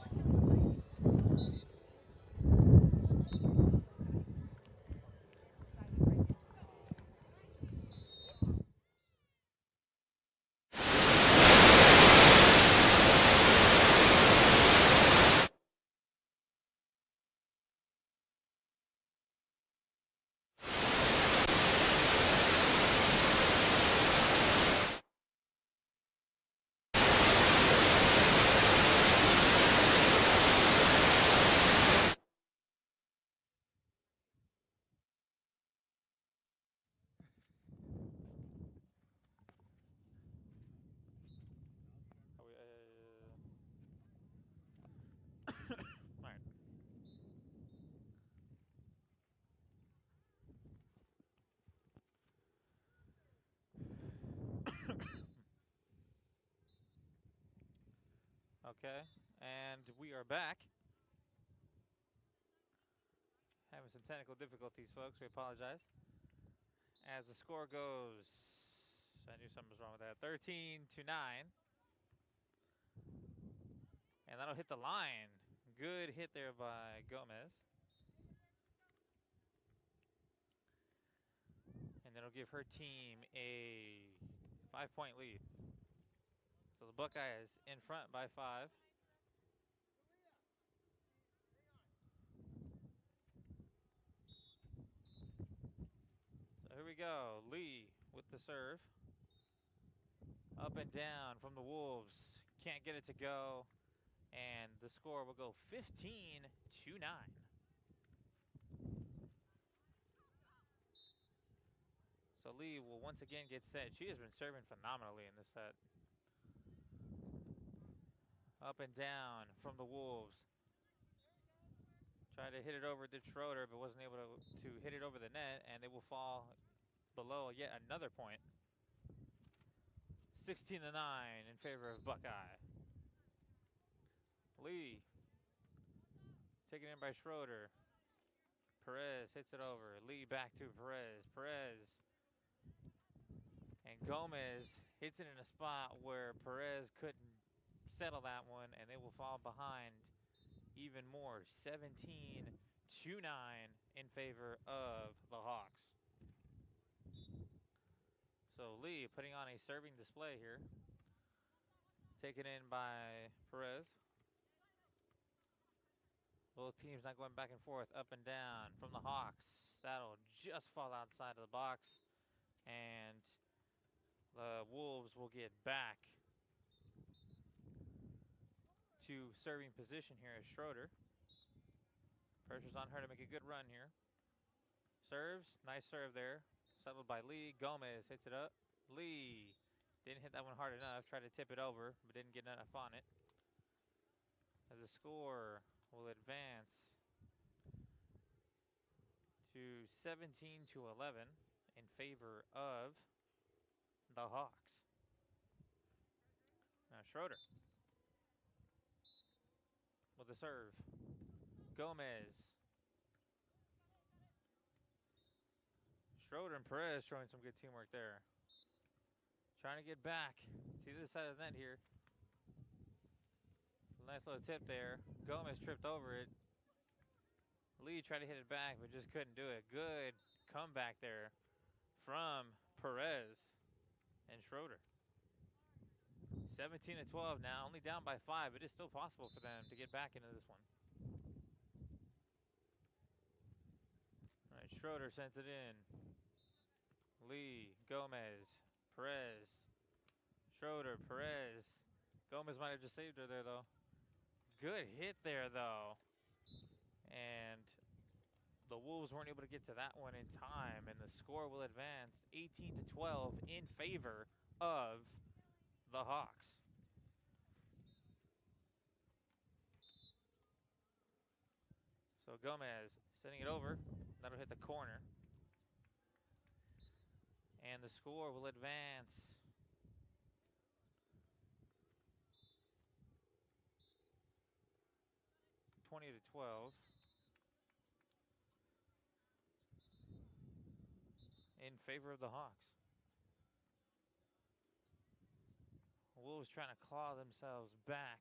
Okay, and we are back. Having some technical difficulties, folks. We apologize. As the score goes, I knew something was wrong with that. 13-9. And that'll hit the line. Good hit there by Gomez. And that'll give her team a 5-point lead. So the Buckeyes in front by 5. So here we go. Lee with the serve. Up and down from the Wolves. can't get it to go, and the score will go 15-9. So Lee will once again get set. She has been serving phenomenally in this set. Up and down from the Wolves. Tried to hit it over to Schroeder, but wasn't able to hit it over the net, and they will fall below yet another point. 16-9 in favor of Buckeye. Lee taken in by Schroeder. Perez hits it over. Lee back to Perez. Perez and Gomez hits it in a spot where Perez couldn't settle that one, and they will fall behind even more. 17-9 in favor of the Hawks. So Lee putting on a serving display here. Taken in by Perez. Both teams not going back and forth, up and down from the Hawks. That'll just fall outside of the box. And the Wolves will get back to serving position here as Schroeder. Pressure's on her to make a good run here. Serves, nice serve there. Settled by Lee. Gomez hits it up. Lee didn't hit that one hard enough. Tried to tip it over, but didn't get enough on it. As the score will advance to 17-11 in favor of the Hawks. Now Schroeder with the serve. Gomez. Schroeder and Perez showing some good teamwork there. Trying to get back to the other side of the net here. Nice little tip there. Gomez tripped over it. Lee tried to hit it back, but just couldn't do it. Good comeback there from Perez and Schroeder. 17-12 now, only down by 5, but it's still possible for them to get back into this one. All right, Schroeder sends it in. Lee, Gomez, Perez, Schroeder, Perez. Gomez might have just saved her there, though. Good hit there, though. And the Wolves weren't able to get to that one in time, and the score will advance 18-12 in favor of the Hawks. So Gomez sending it over. That'll hit the corner. And the score will advance 20-12 in favor of the Hawks. Wolves trying to claw themselves back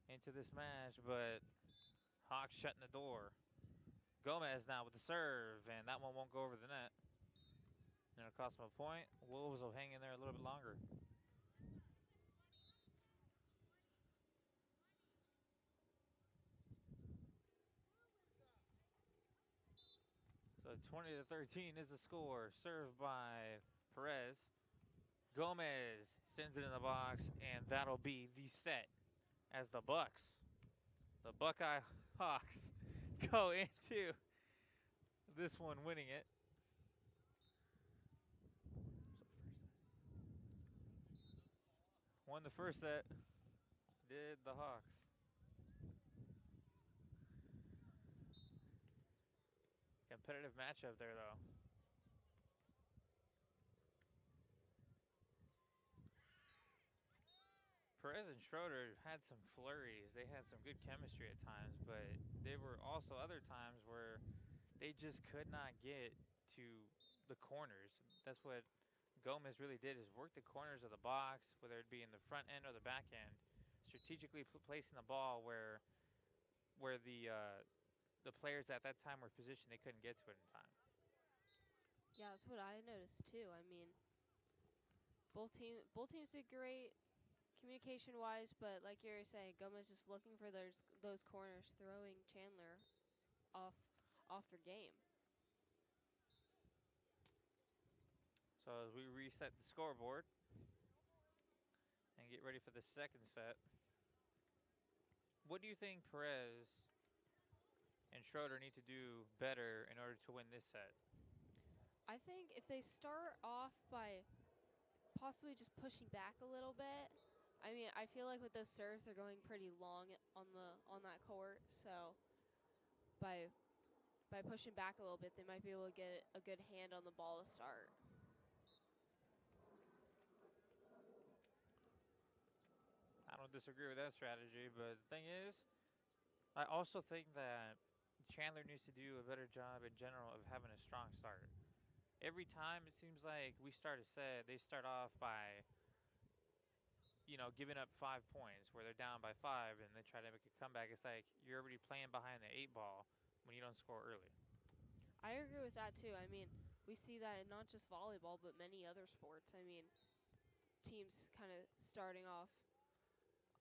into this match, but Hawks shutting the door. Gomez now with the serve, and that one won't go over the net. And it'll cost them a point. Wolves will hang in there a little bit longer. So 20-13 is the score. Served by Perez. Gomez sends it in the box, and that'll be the set as the Buckeye Hawks, go into this one winning it. Won the first set, did the Hawks. Competitive matchup there, though. Perez and Schroeder had some flurries. They had some good chemistry at times, but there were also other times where they just could not get to the corners. That's what Gomez really did, is work the corners of the box, whether it be in the front end or the back end, strategically placing the ball where the players at that time were positioned, they couldn't get to it in time. Yeah, that's what I noticed too. I mean, both teams did great communication-wise, but like you were saying, Gomez just looking for those corners, throwing Chandler off their game. So as we reset the scoreboard, and get ready for the second set. What do you think Perez and Schroeder need to do better in order to win this set? I think if they start off by possibly just pushing back a little bit. I mean, I feel like with those serves, they're going pretty long on that court. So by pushing back a little bit, they might be able to get a good hand on the ball to start. I don't disagree with that strategy, but the thing is, I also think that Chandler needs to do a better job in general of having a strong start. Every time it seems like we start a set, they start off by, giving up 5 points where they're down by 5 and they try to make a comeback. It's like you're already playing behind the 8 ball when you don't score early. I agree with that too. I mean, we see that in not just volleyball, but many other sports. I mean, teams kind of starting off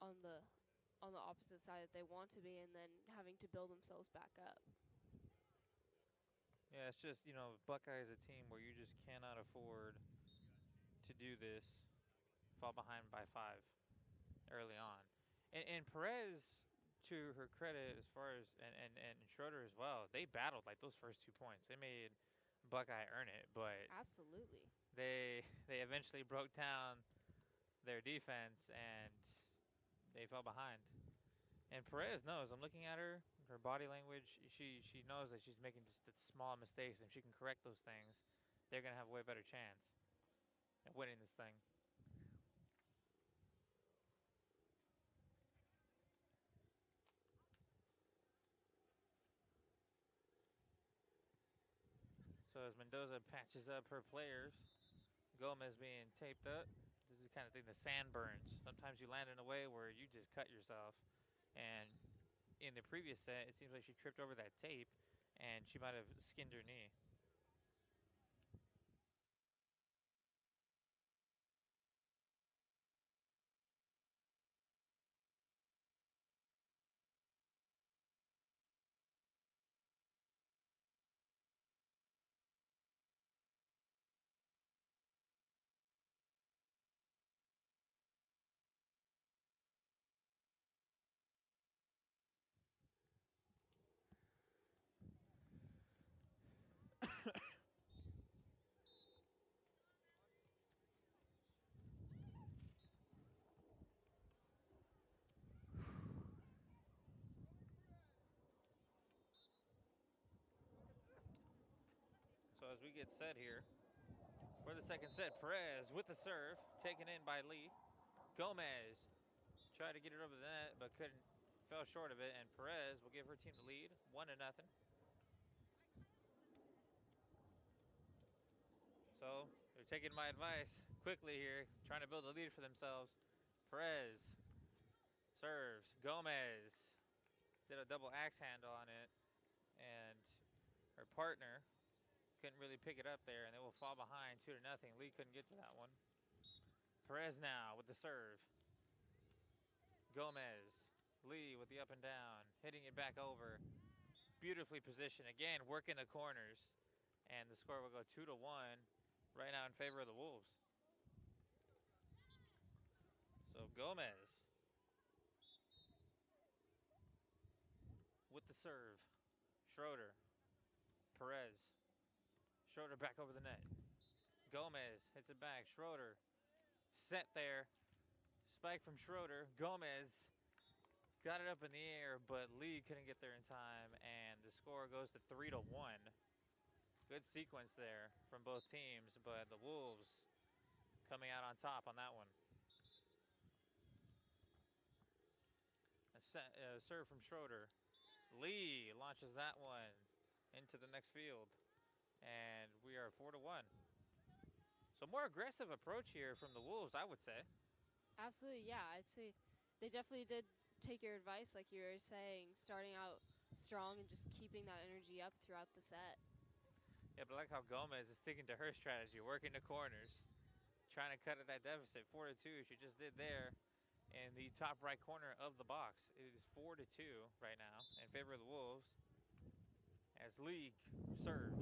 on the opposite side that they want to be, and then having to build themselves back up. Yeah, it's just, Buckeye is a team where you just cannot afford to do this, fall behind by 5 early on. And Perez, to her credit, as far as, and Schroeder as well, they battled like those first 2 points. They made Buckeye earn it, but Absolutely. they eventually broke down their defense and they fell behind. And Perez knows. I'm looking at her body language. She knows that she's making just the small mistakes, and if she can correct those things, they're gonna have a way better chance of winning this thing. So as Mendoza patches up her players, Gomez being taped up. This is the kind of thing the sand burns. Sometimes you land in a way where you just cut yourself. And in the previous set, it seems like she tripped over that tape and she might have skinned her knee. So as we get set here for the second set, Perez with the serve, taken in by Lee. Gomez tried to get it over the net, but fell short of it, and Perez will give her team the lead, 1-0. So they're taking my advice quickly here, trying to build a lead for themselves. Perez serves. Gomez did a double axe handle on it, and her partner couldn't really pick it up there, and they will fall behind 2-0. Lee couldn't get to that one. Perez now with the serve. Gomez, Lee with the up and down, hitting it back over. Beautifully positioned. Again, working the corners, and the score will go 2-1 right now in favor of the Wolves. So Gomez with the serve. Schroeder, Perez. Schroeder back over the net. Gomez hits it back. Schroeder set there. Spike from Schroeder. Gomez got it up in the air, but Lee couldn't get there in time, and the score goes to 3-1. Good sequence there from both teams, but the Wolves coming out on top on that one. A serve from Schroeder. Lee launches that one into the next field, and we are 4-1. So more aggressive approach here from the Wolves, I would say. Absolutely, yeah. I'd say they definitely did take your advice, like you were saying, starting out strong and just keeping that energy up throughout the set. Yeah, but I like how Gomez is sticking to her strategy, working the corners, trying to cut at that deficit. 4-2, she just did there in the top right corner of the box. It is 4-2 right now in favor of the Wolves. As Lee serves.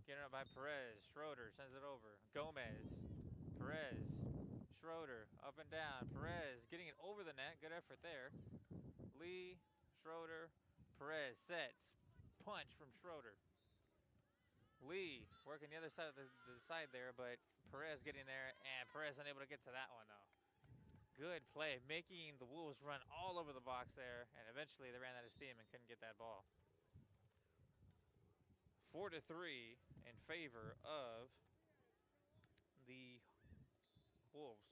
Getting up by Perez. Schroeder sends it over. Gomez. Perez. Schroeder, up and down. Perez getting it over the net. Good effort there. Lee, Schroeder, Perez, sets. Punch from Schroeder. Lee working the other side of the side there, but Perez getting there, and Perez unable to get to that one, though. Good play, making the Wolves run all over the box there, and eventually they ran out of steam and couldn't get that ball. 4-3 in favor of the Wolves.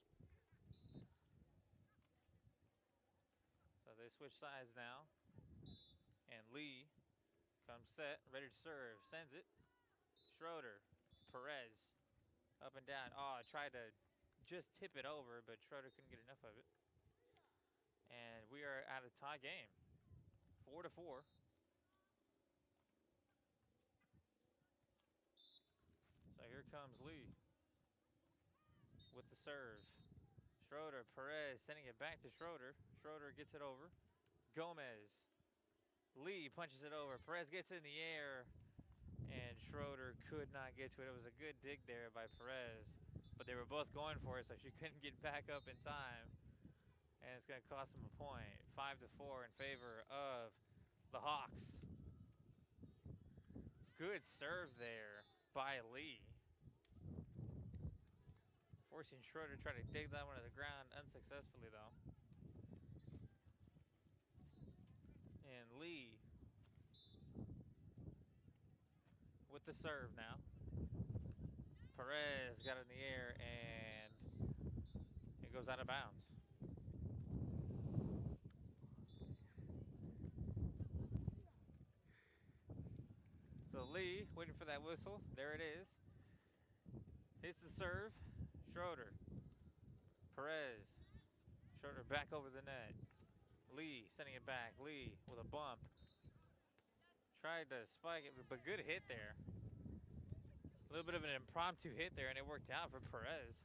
So they switch sides now, and Lee comes set, ready to serve, sends it. Schroeder, Perez, up and down. Oh, tried to just tip it over, but Schroeder couldn't get enough of it. And we are at a tie game, 4-4. So here comes Lee with the serve. Schroeder, Perez sending it back to Schroeder. Schroeder gets it over. Gomez. Lee punches it over. Perez gets it in the air, and Schroeder could not get to it. It was a good dig there by Perez, but they were both going for it, so she couldn't get back up in time. And it's going to cost them a point. 5-4 in favor of the Hawks. Good serve there by Lee. Forcing Schroeder to try to dig that one to the ground unsuccessfully, though. And Lee with the serve now. Perez got it in the air, and it goes out of bounds. So Lee waiting for that whistle. There it is. Hits the serve. Schroeder. Perez. Schroeder back over the net. Lee sending it back. Lee with a bump. Tried to spike it, but good hit there. A little bit of an impromptu hit there, and it worked out for Perez.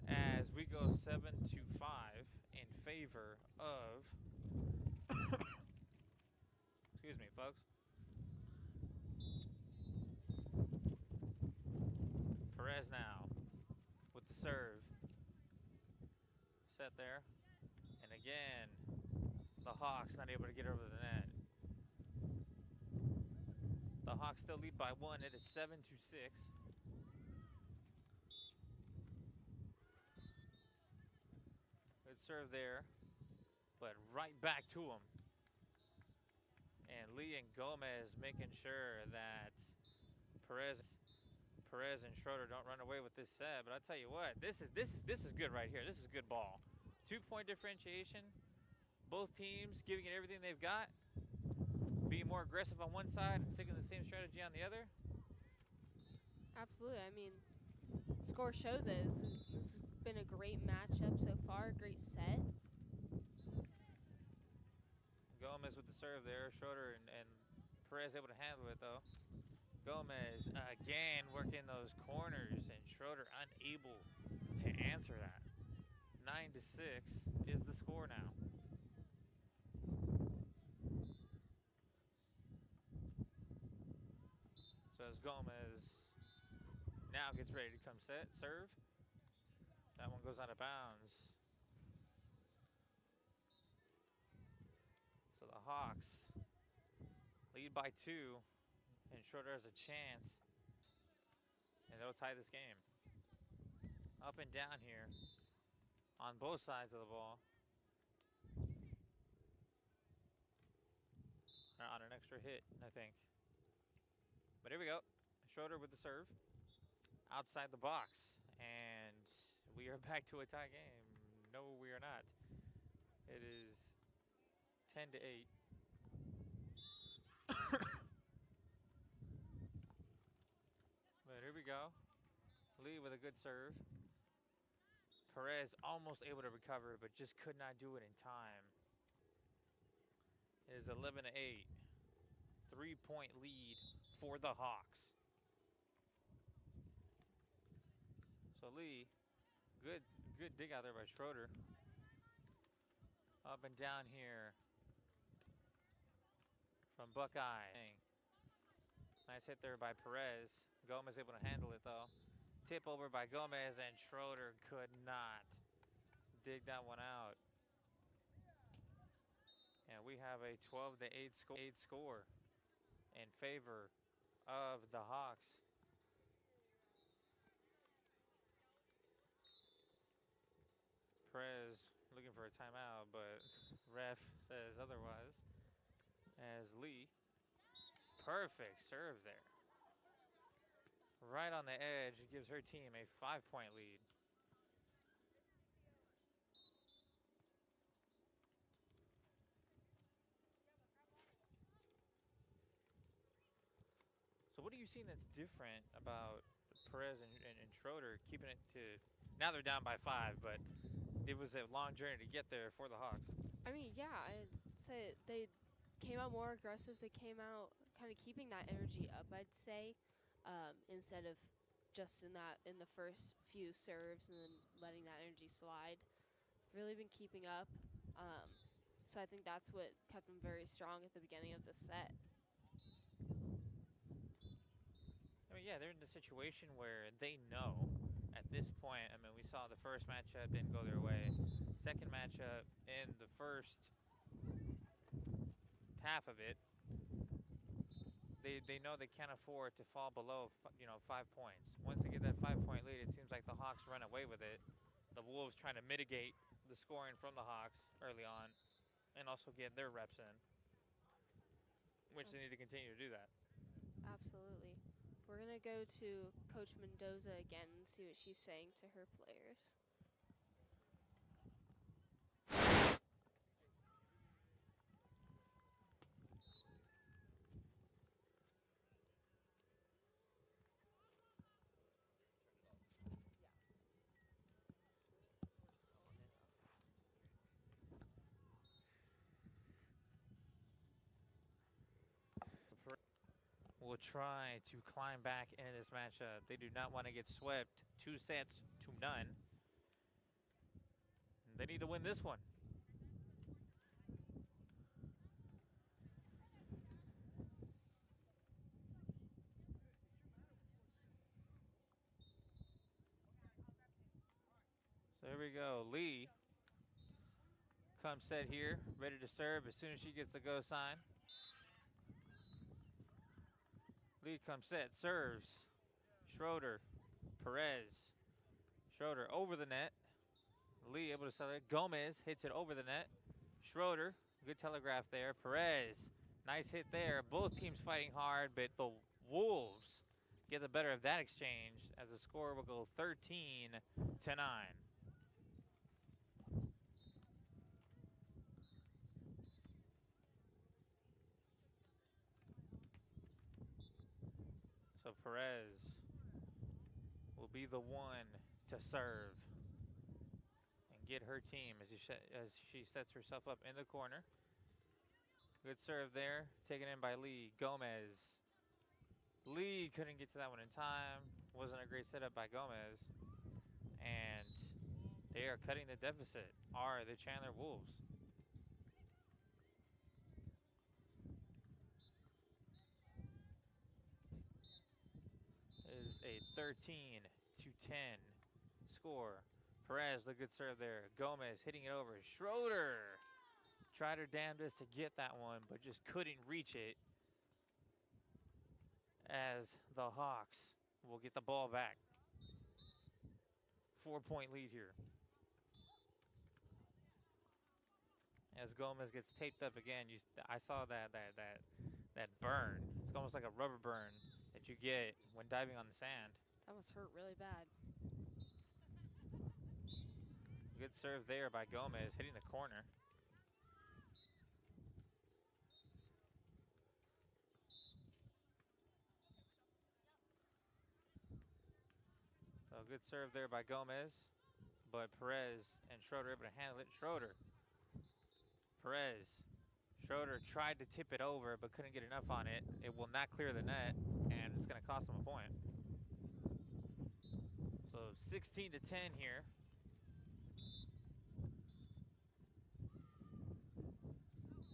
As we go 7-5 in favor of... Excuse me, folks. Perez now with the serve. Set there. And again, the Hawks not able to get over the net. The Hawks still lead by 1. It is 7-6. Good serve there, but right back to him. And Lee and Gomez making sure that Perez and Schroeder don't run away with this set. But I'll tell you what, this is good right here. This is good ball. 2-point differentiation. Both teams giving it everything they've got. Being more aggressive on one side and sticking to the same strategy on the other. Absolutely. I mean, score shows it. This has been a great matchup so far, a great set. Gomez with the serve there. Schroeder and Perez able to handle it, though. Gomez again working those corners, and Schroeder unable to answer that. 9-6 is the score now. So as Gomez now gets ready to come set, serve. That one goes out of bounds. So the Hawks lead by 2, and Schroeder has a chance, and they'll tie this game. Up and down here on both sides of the ball. On an extra hit, I think. But here we go. Schroeder with the serve. Outside the box. And we are back to a tie game. No, we are not. It is 10-8. But here we go. Lee with a good serve. Perez almost able to recover, but just could not do it in time. It is 11-8. 3-point lead for the Hawks. So Lee, good dig out there by Schroeder. Up and down here from Buckeye. Nice hit there by Perez. Gomez able to handle it, though. Tip over by Gomez, and Schroeder could not dig that one out. And we have a 12-8 score in favor of the Hawks. Perez looking for a timeout, but ref says otherwise. As Lee, perfect serve there. Right on the edge, gives her team a 5-point lead. So what are you seeing that's different about Perez and Schroeder keeping it to, now they're down by 5, but it was a long journey to get there for the Hawks. I mean, yeah, I'd say they came out more aggressive. They came out kind of keeping that energy up, I'd say, instead of just in the first few serves and then letting that energy slide. Really been keeping up. So I think that's what kept them very strong at the beginning of the set. I mean, yeah, they're in a situation where they know at this point. I mean, we saw the first matchup didn't go their way. Second matchup in the first half of it, they know they can't afford to fall below 5 points. Once they get that 5-point lead, it seems like the Hawks run away with it. The Wolves trying to mitigate the scoring from the Hawks early on and also get their reps in, which they need to continue to do that. Absolutely. We're going to go to Coach Mendoza again and see what she's saying to her players. Will try to climb back into this matchup. They do not want to get swept 2-0. They need to win this one. So here we go. Lee comes set here, ready to serve as soon as she gets the go sign. Lee comes set, serves. Schroeder, Perez. Schroeder over the net. Lee able to sell it. Gomez hits it over the net. Schroeder, good telegraph there. Perez, nice hit there. Both teams fighting hard, but the Wolves get the better of that exchange as the score will go 13-9. So Perez will be the one to serve and get her team as she sets herself up in the corner. Good serve there, taken in by Lee. Gomez. Lee couldn't get to that one in time. Wasn't a great setup by Gomez. And they are cutting the deficit, are the Chandler Wolves. It is a 13-10 score. Perez, the good serve there. Gomez hitting it over. Schroeder tried her damnedest to get that one, but just couldn't reach it as the Hawks will get the ball back. 4-point lead here. As Gomez gets taped up again, I saw that burn. It's almost like a rubber burn that you get when diving on the sand. That must hurt really bad. Good serve there by Gomez, hitting the corner. So good serve there by Gomez, but Perez and Schroeder able to handle it. Schroeder, Perez, Schroeder tried to tip it over, but couldn't get enough on it. It will not clear the net, and it's going to cost them a point. So 16-10 here.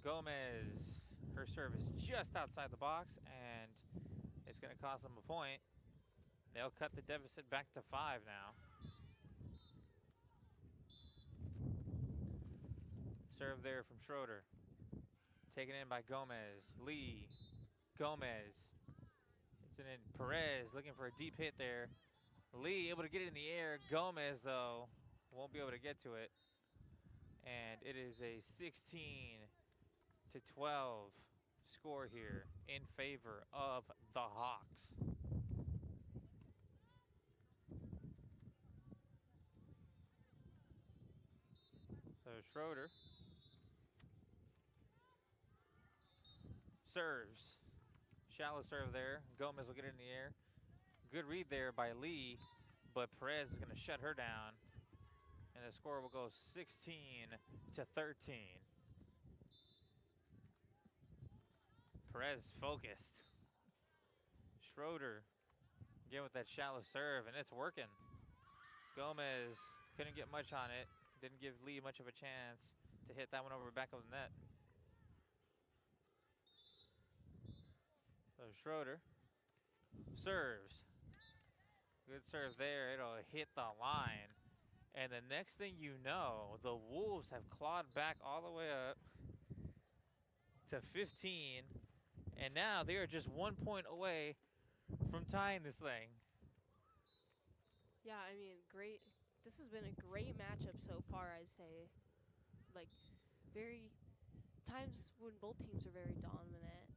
Gomez, her serve is just outside the box, and it's going to cost them a point. They'll cut the deficit back to 5 now. Serve there from Schroeder. Taken in by Gomez. Lee. Gomez. It's in Perez looking for a deep hit there. Lee able to get it in the air. Gomez, though, won't be able to get to it. And it is a 16-12 score here in favor of the Hawks. So Schroeder serves. Shallow serve there. Gomez will get it in the air. Good read there by Lee, but Perez is going to shut her down. And the score will go 16-13. Perez focused. Schroeder again with that shallow serve, and it's working. Gomez couldn't get much on it. Didn't give Lee much of a chance to hit that one over the back of the net. So Schroeder serves. Good serve there. It'll hit the line. And the next thing you know, the Wolves have clawed back all the way up to 15. And now they are just 1 point away from tying this thing. Yeah, I mean, great. This has been a great matchup so far, I'd say. Like, times when both teams are very dominant.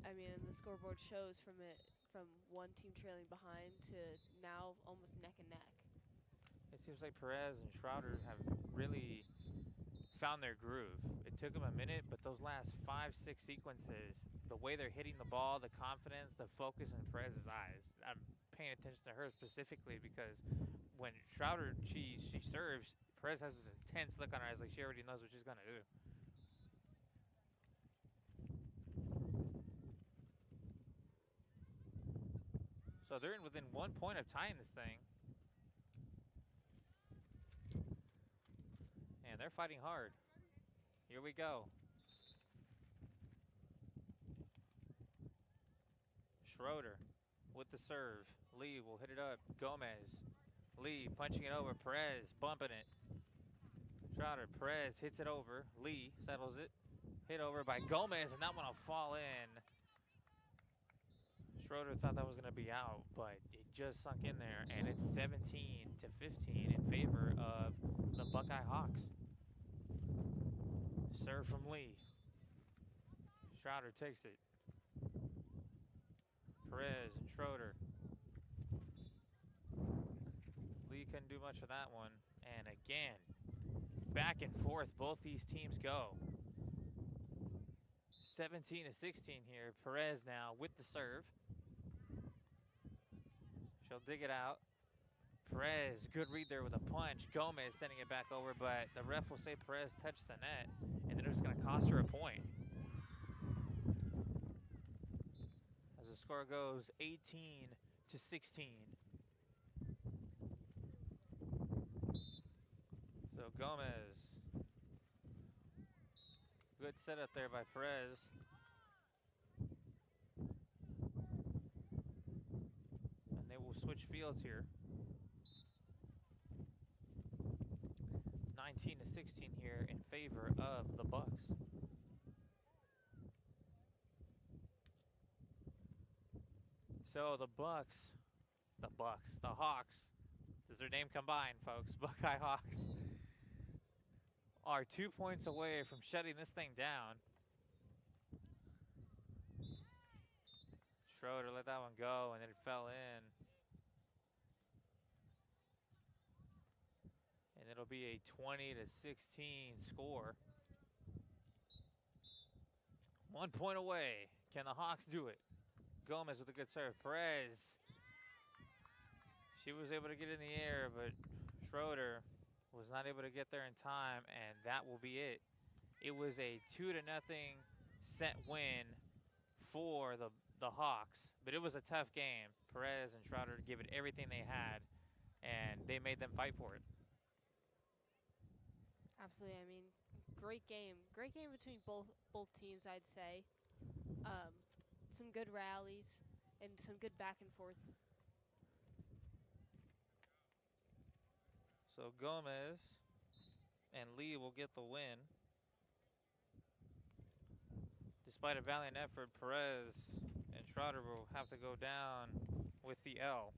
I mean, and the scoreboard shows from one team trailing behind to now almost neck and neck. It seems like Perez and Schroeder have really found their groove. It took them a minute, but those last 5-6 sequences, the way they're hitting the ball, the confidence, the focus in Perez's eyes. I'm paying attention to her specifically because when Schroeder, she serves, Perez has this intense look on her eyes like she already knows what she's going to do. So they're within 1 point of tying this thing. And they're fighting hard. Here we go. Schroeder with the serve. Lee will hit it up. Gomez. Lee punching it over. Perez bumping it. Schroeder. Perez hits it over. Lee settles it. Hit over by Gomez, and that one will fall in. Schroeder thought that was going to be out, but it just sunk in there, and it's 17-15 in favor of the Buckeye Hawks. Serve from Lee. Schroeder takes it. Perez and Schroeder. Lee couldn't do much with that one. And again, back and forth both these teams go. 17-16 here. Perez now with the serve. She'll dig it out. Perez, good read there with a punch. Gomez sending it back over, but the ref will say Perez touched the net, and then it's going to cost her a point. As the score goes 18-16. So Gomez. Good setup there by Perez. And they will switch fields here. 19-16 here in favor of the Bucks. So the Hawks, does their name combine, folks? Buckeye Hawks are 2 points away from shutting this thing down. Schroeder let that one go, and then it fell in. And it'll be a 20-16 score. 1 point away. Can the Hawks do it? Gomez with a good serve. Perez. She was able to get in the air, but Schroeder was not able to get there in time, and that will be it. It was a 2-0 set win for the Hawks, but it was a tough game. Perez and Schroeder gave it everything they had, and they made them fight for it. Absolutely. I mean, great game. Great game between both teams, I'd say. Some good rallies. and some good back and forth. So Gomez and Lee will get the win. Despite a valiant effort, Perez and Schroeder will have to go down with the L.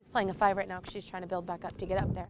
She's playing a 5 right now because she's trying to build back up to get up there.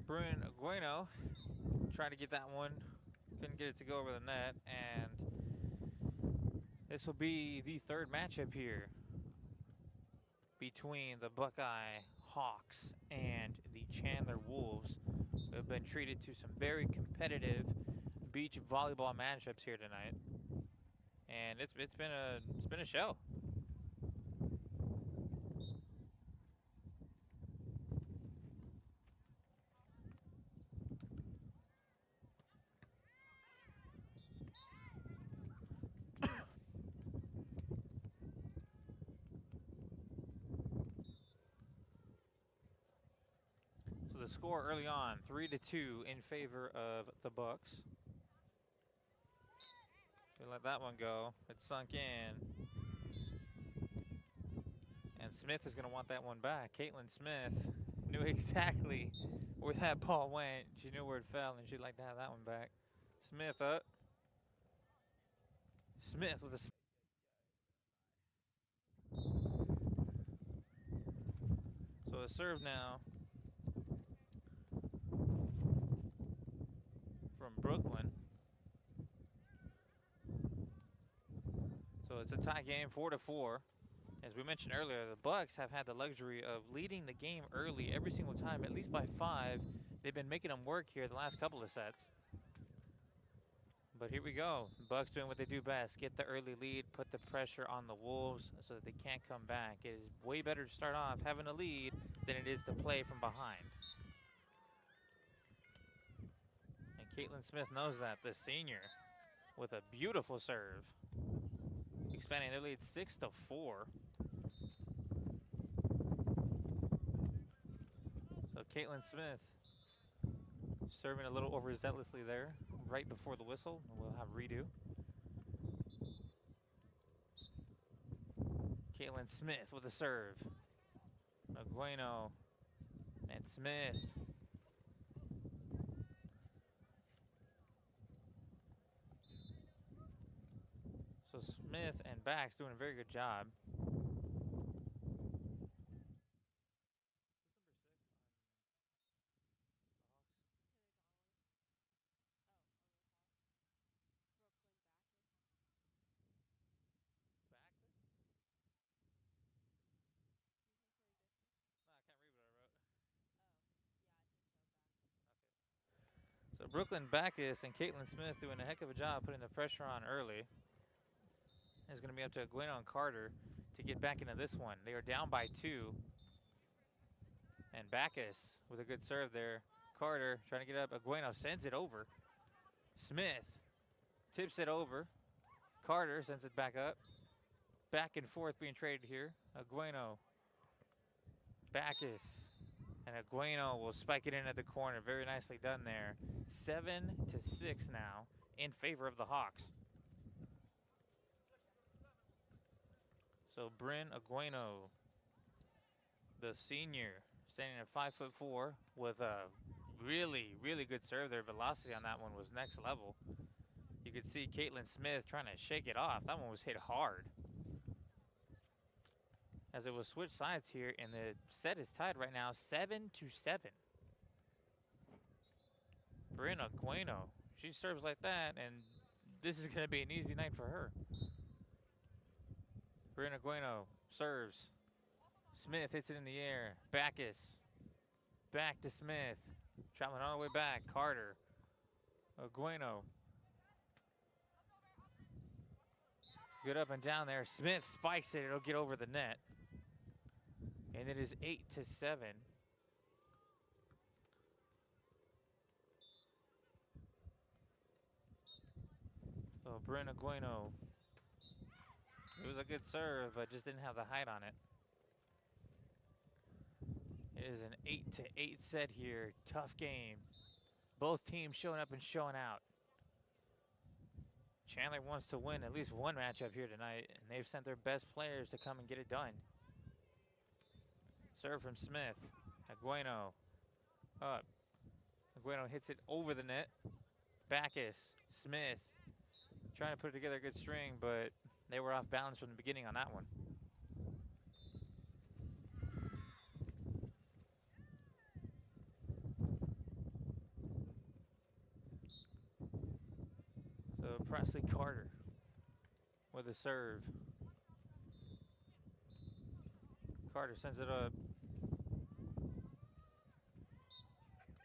Bruin Agueno trying to get that one. Couldn't get it to go over the net. And this will be the third matchup here between the Buckeye Hawks and the Chandler Wolves, who have been treated to some very competitive beach volleyball matchups here tonight. And it's been a show. So the score early on, 3-2 in favor of the Bucks. We let that one go. It sunk in. And Smith is going to want that one back. Caitlin Smith knew exactly where that ball went. She knew where it fell, and she'd like to have that one back. Smith up. Smith with a... So a serve now from Brooklyn. So it's a tie game, 4-4. As we mentioned earlier, the Bucks have had the luxury of leading the game early every single time, at least by 5. They've been making them work here the last couple of sets. But here we go. Bucks doing what they do best. Get the early lead, put the pressure on the Wolves so that they can't come back. It is way better to start off having a lead than it is to play from behind. And Caitlin Smith knows that, the senior, with a beautiful serve. Expanding their lead 6-4. So Caitlin Smith serving a little overzealously there, right before the whistle. We'll have redo. Caitlin Smith with a serve. Agueno and Smith. So Smith and Bax doing a very good job. So Brooklyn Backus and Caitlin Smith doing a heck of a job putting the pressure on early. It's going to be up to Agueno and Carter to get back into this one. They are down by 2. And Backus with a good serve there. Carter trying to get up. Agueno sends it over. Smith tips it over. Carter sends it back up. Back and forth being traded here. Agueno. Backus. And Agueno will spike it in at the corner. Very nicely done there. 7-6 now in favor of the Hawks. So Bryn Agueno, the senior, standing at 5'4", with a really, really good serve there. Velocity on that one was next level. You could see Caitlin Smith trying to shake it off. That one was hit hard. As it will switch sides here, and the set is tied right now, 7-7. Bryn Agueno, she serves like that, and this is going to be an easy night for her. Bryn Agueno serves. Smith hits it in the air. Backus. Back to Smith. Traveling all the way back. Carter. Agueno. Good up and down there. Smith spikes it. It'll get over the net. And it is 8-7. So Bryn Agueno. It was a good serve, but just didn't have the height on it. It is an 8-8 set here. Tough game. Both teams showing up and showing out. Chandler wants to win at least one matchup here tonight, and they've sent their best players to come and get it done. Serve from Smith. Agueno up. Agueno hits it over the net. Backus. Smith trying to put together a good string, but they were off balance from the beginning on that one. Presley Carter with a serve. Carter sends it up.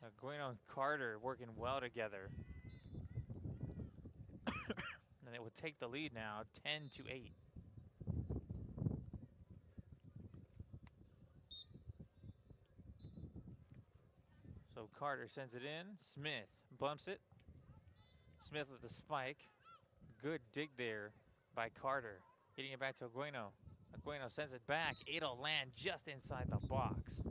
Aguino and Carter working well together. And they will take the lead now, 10-8. So Carter sends it in. Smith bumps it. Smith with the spike. Good dig there by Carter. Hitting it back to Aguino. Aguino sends it back. It'll land just inside the box.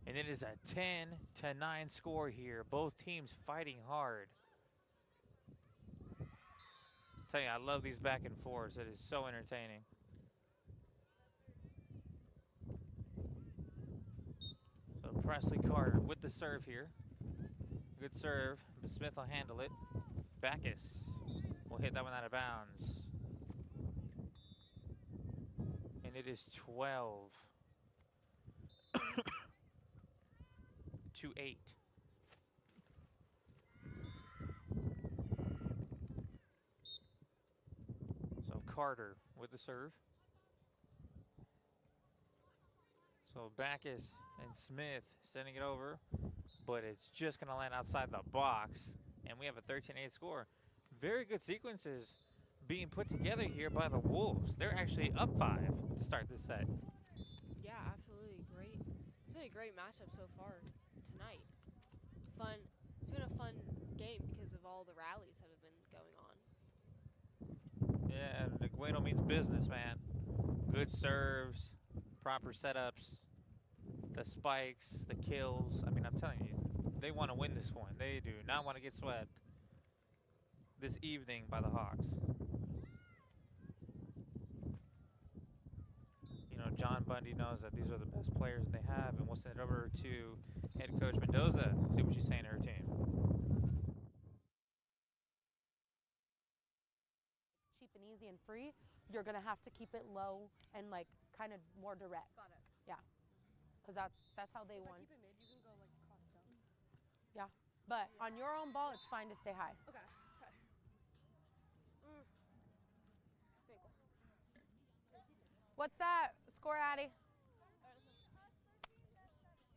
And it is a 10-9 score here. Both teams fighting hard. I'm telling you, I love these back and forths. It is so entertaining. So Presley Carter with the serve here. Good serve, but Smith will handle it. Backus will hit that one out of bounds. And it is 12 to 8. So Carter with the serve. So Backus and Smith sending it over, but it's just going to land outside the box. And we have a 13-8 score. Very good sequences being put together here by the Wolves. They're actually up 5 to start this set. Yeah, absolutely great. It's been a great matchup so far tonight. Fun. It's been a fun game because of all the rallies that have been going on. Yeah, Aguino means business, man. Good serves, proper setups, the spikes, the kills. I mean, I'm telling you, they want to win this one. They do not want to get swept this evening by the Hawks. You know, John Bundy knows that these are the best players they have, and we'll send it over to head coach Mendoza, see what she's saying to her team. Cheap and easy and free, you're gonna have to keep it low and like kind of more direct. Got it. Yeah, because that's how they If I won. keep it mid, you can go like cross down. Yeah, but on your own ball, it's fine to stay high. Okay. Okay. Okay, cool. What's that score, Addie?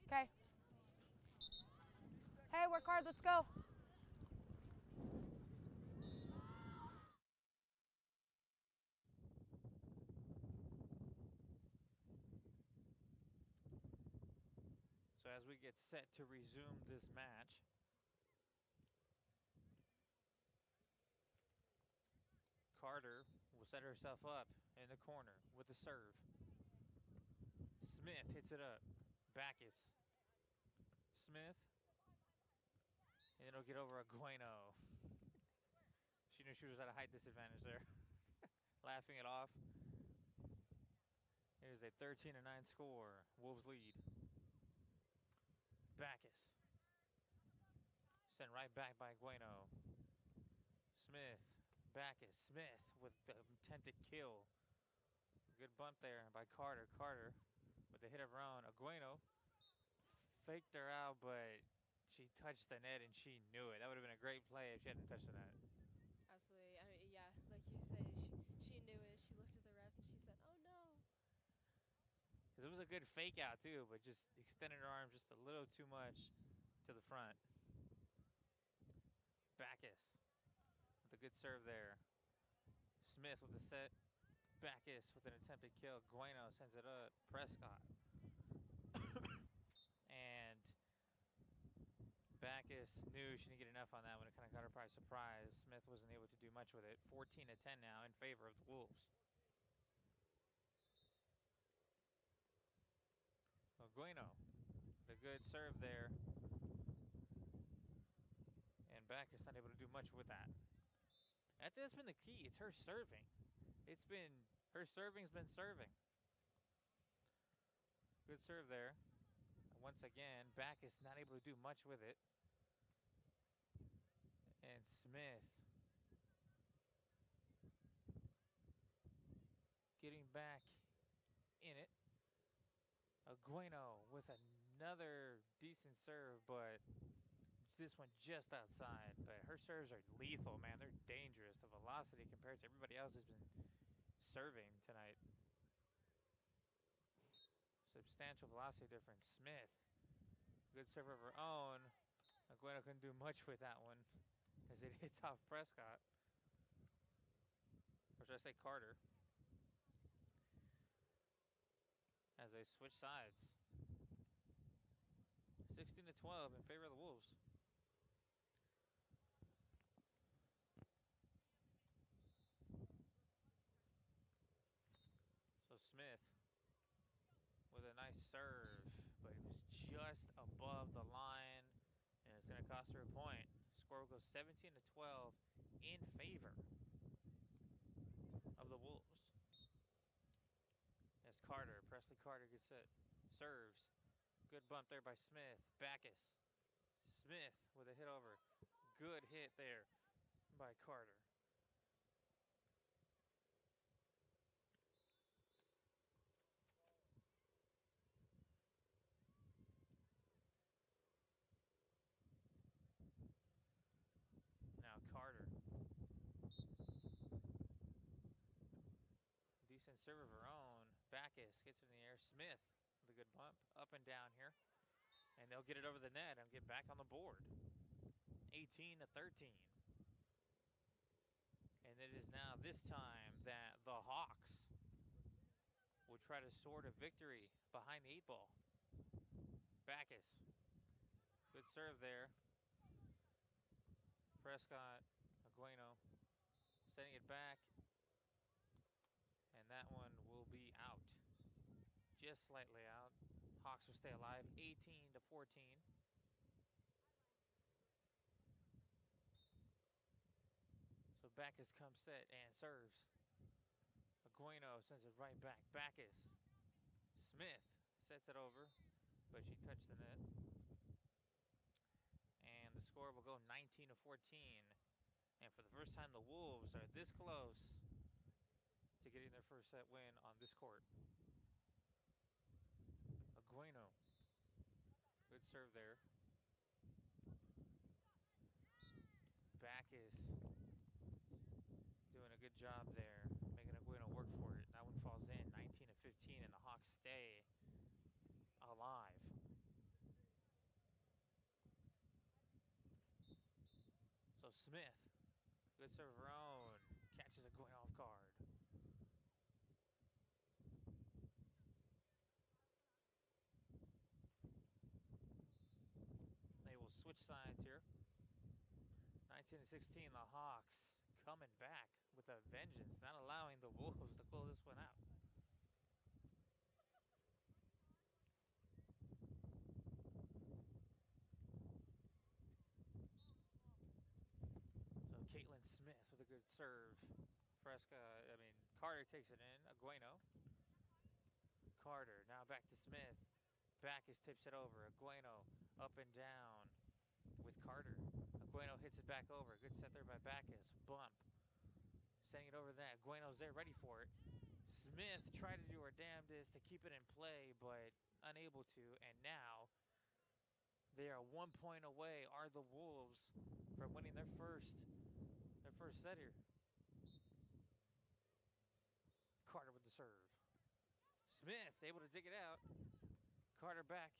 Okay. Hey, work hard. Let's go. So as we get set to resume this match, Carter will set herself up in the corner with the serve. Smith hits it up. Backus. Smith. And it'll get over Aguino. She knew she was at a height disadvantage there. Laughing it off. It is a 13-9 score. Wolves lead. Backus. Sent right back by Aguino. Smith. Backus. Smith with the attempted kill. Good bump there by Carter. Carter with the hit of her own. Aguino faked her out, but she touched the net and she knew it. That would have been a great play if she hadn't touched the net. Absolutely. I mean, yeah, like you say, she knew it. She looked at the ref and she said, "Oh no." Because it was a good fake out too, but just extended her arm just a little too much to the front. Backus with a good serve there. Smith with the set. Backus with an attempted kill. Aguino sends it up. Prescott. And Backus knew she didn't get enough on that one. It kind of got her by surprise. Smith wasn't able to do much with it. 14-10 now in favor of the Wolves. Aguino, the good serve there. And Backus not able to do much with that. I think that's been the key. It's her serving. It's been, her serving's been serving. Good serve there. Once again, Backus not able to do much with it. And Smith getting back in it. Aguino with another decent serve, but this one just outside, but her serves are lethal, man. They're dangerous. The velocity compared to everybody else has been serving tonight. Substantial velocity difference. Smith, good serve of her own. Aguero couldn't do much with that one as it hits off Prescott. Or should I say Carter? As they switch sides. 16-12 in favor of the Wolves. So Smith with a nice serve, but it was just above the line, and it's going to cost her a point. Score will go 17-12 in favor of the Wolves. As Carter, Presley Carter gets it, serves. Good bump there by Smith. Backus. Smith with a hit over. Good hit there by Carter. Now Carter. Decent serve of her own. Backus gets it in the air. Smith with a good bump up and down here. And they'll get it over the net and get back on the board. 18-13. And it is now this time that the Hawks will try to sort a victory behind the 8-ball. Backus. Good serve there. Prescott, Agueno, setting it back. And that one will be out. Just slightly out. Hawks will stay alive, 18-14. So Backus comes set and serves. Agueno sends it right back. Backus. Smith sets it over, but she touched the net. And the score will go 19-14. And for the first time, the Wolves are this close to getting their first set win on this court. Agueno. Good serve there. Backus doing a good job there, making Agueno work for it. That one falls in, 19-15, and the Hawks stay alive. So Smith, good serve of her own, catches Agueno off guard. They will switch sides here. 19-16, the Hawks coming back with a vengeance, not allowing the Wolves to pull this one out. So Caitlin Smith with a good serve. Carter takes it in. Agueno. Carter, now back to Smith. Backus tips it over. Agueno up and down with Carter. Agueno hits it back over. Good set there by Backus. Bump. Sending it over that. Agueno's there, ready for it. Smith tried to do her damnedest to keep it in play, but unable to. And now they are 1 point away. Are the Wolves from winning their first set here? Carter with the serve. Smith able to dig it out. Carter back.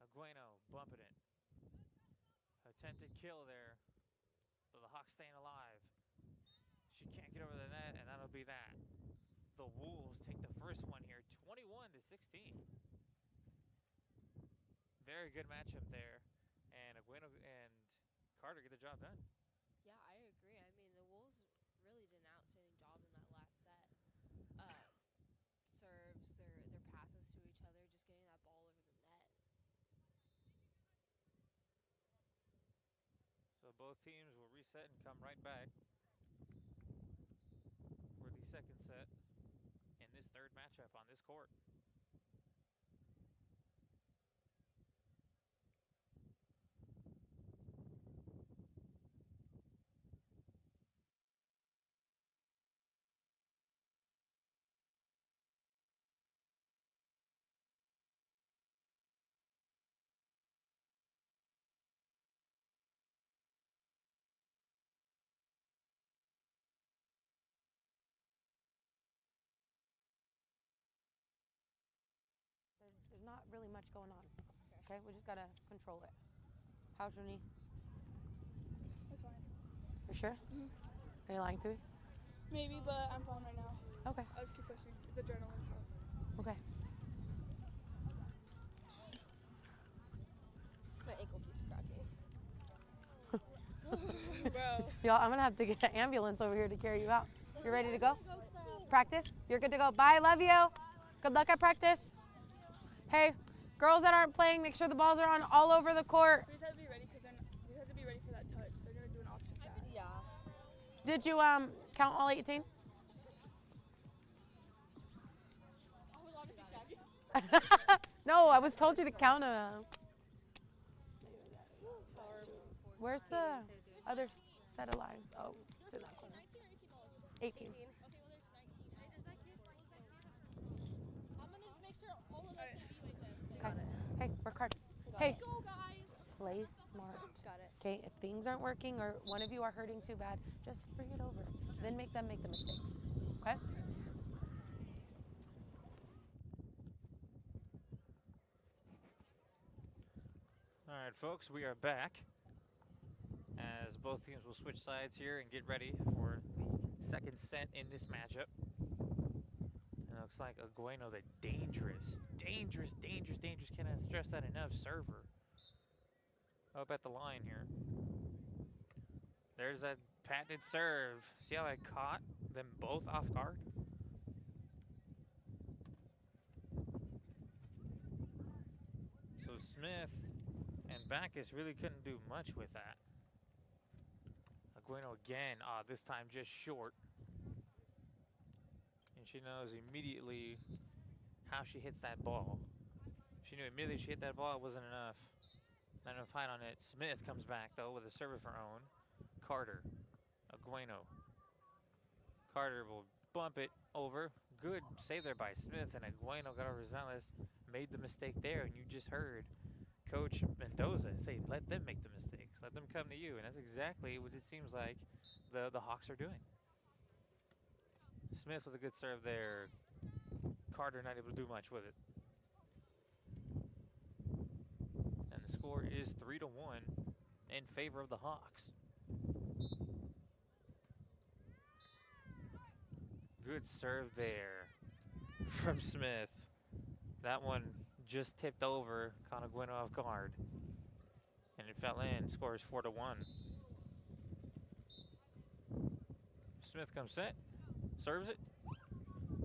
Agueno bumping it. Attempted kill there. But the Hawks staying alive. She can't get over the net, and that'll be that. The Wolves take the first one here, 21-16. Very good matchup there. And Agueno and Carter get the job done. Yeah, I agree. I mean, the Wolves really did an outstanding job in that last set. Serves, their passes to each other, just getting that ball over the net. So both teams will reset and come right back for the second set in this third matchup on this court. really much going on. Okay, we just gotta control it. How's your knee? That's fine. You sure? Mhm. Are you lying to me? Maybe, but I'm fine right now. Okay. I'll just keep pushing. It's adrenaline, so. Okay. My ankle keeps cracking. Bro. Y'all, I'm gonna have to get an ambulance over here to carry you out. You ready to go? Practice? You're good to go. Bye, love you. Good luck at practice. Hey, girls that aren't playing, make sure the balls are on all over the court. We just have to be ready because then we have to be ready for that touch. They're gonna do an option pass. Yeah. Did you count all 18? No, I was told you to count them. Where's the other set of lines? Oh, it's in that corner. 18. Okay. Hey, work hard. Hey, play smart. Got it. Okay, if things aren't working or one of you are hurting too bad, just bring it over. Then make them make the mistakes. Okay? All right, folks, we are back as both teams will switch sides here and get ready for the second set in this matchup. And it looks like Agueno, the dangerous, cannot stress that enough, server. Up at the line here. There's that patented serve. See how I caught them both off guard? So Smith and Backus really couldn't do much with that. Agueno again, this time just short. And she knows immediately how she hits that ball. She knew immediately she hit that ball, it wasn't enough. Not enough height on it. Smith comes back though with a serve of her own. Carter, Agueno. Carter will bump it over. Good save there by Smith, and Agueno got overzealous, made the mistake there, and you just heard Coach Mendoza say, let them make the mistakes. Let them come to you. And that's exactly what it seems like the Hawks are doing. Smith with a good serve there. Carter not able to do much with it. And the score is 3-1 in favor of the Hawks. Good serve there from Smith. That one just tipped over, caught Agueno off guard. And it fell in, scores 4-1. Smith comes set, serves it.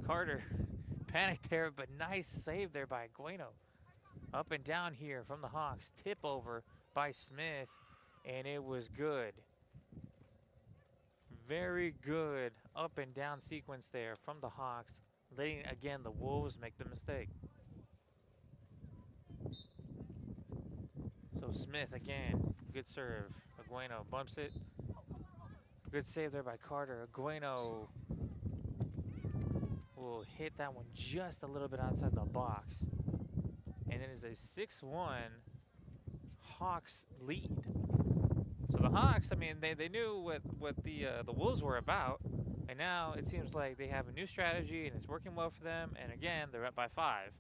Carter panicked there, but nice save there by Agueno. Up and down here from the Hawks, tip over by Smith, and it was good. Very good up and down sequence there from the Hawks, letting again the Wolves make the mistake. So Smith again, good serve. Agueno bumps it. Good save there by Carter. Agueno will hit that one just a little bit outside the box. And it is a 6-1 Hawks lead. So the Hawks, I mean, they knew what the Wolves were about, and now it seems like they have a new strategy and it's working well for them. And again, they're up by 5.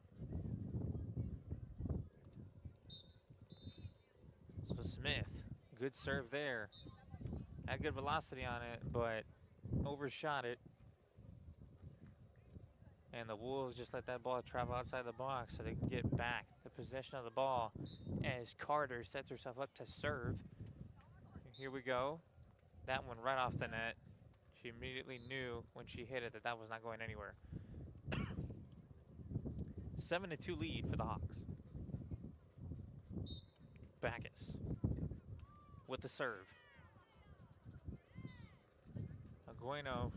So Smith, good serve there. Had good velocity on it, but overshot it. And the Wolves just let that ball travel outside the box so they can get back the possession of the ball as Carter sets herself up to serve. Here we go. That one right off the net. She immediately knew when she hit it that that was not going anywhere. 7-2 lead for the Hawks. Backus with the serve. Agueno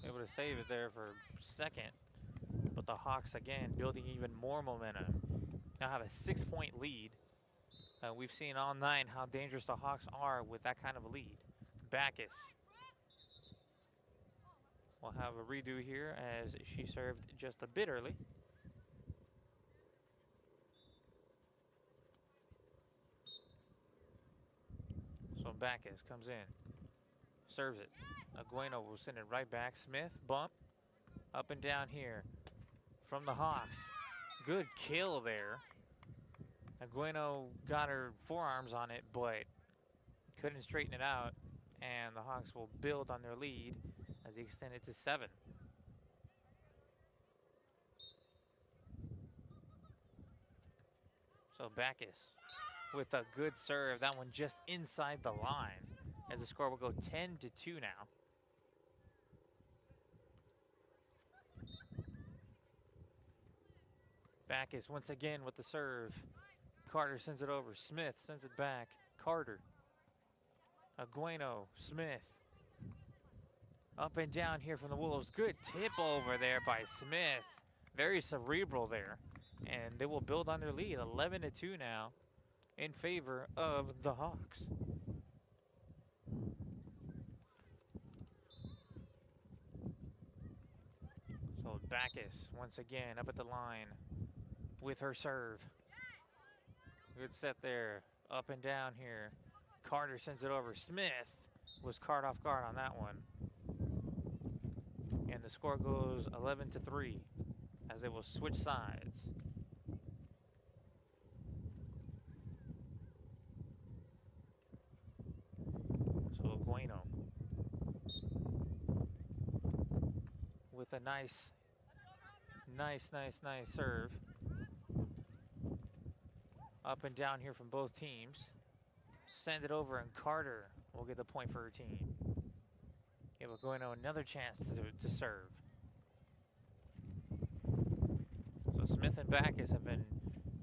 able to save it there for second. But the Hawks, again, building even more momentum. Now have a 6-point lead. We've seen all night how dangerous the Hawks are with that kind of a lead. Backus will have a redo here as she served just a bit early. So Backus comes in, serves it. Agueno will send it right back. Smith, bump, up and down here from the Hawks. Good kill there Agueno got her forearms on it, but couldn't straighten it out. And the Hawks will build on their lead as they extend it to 7. So Backus with a good serve. That one just inside the line as the score will go 10-2 now. Backus once again with the serve. Carter sends it over. Smith sends it back. Carter. Agueno. Smith. Up and down here from the Wolves. Good tip over there by Smith. Very cerebral there. And they will build on their lead. 11-2 now in favor of the Hawks. So Backus once again up at the line with her serve. Good set there. Up and down here. Carter sends it over. Smith was caught off guard on that one. And the score goes 11-3 as they will switch sides. So Agueno with a nice serve. Up and down here from both teams. Send it over and Carter will get the point for her team. Give Agueno another chance to serve. So Smith and Backus have been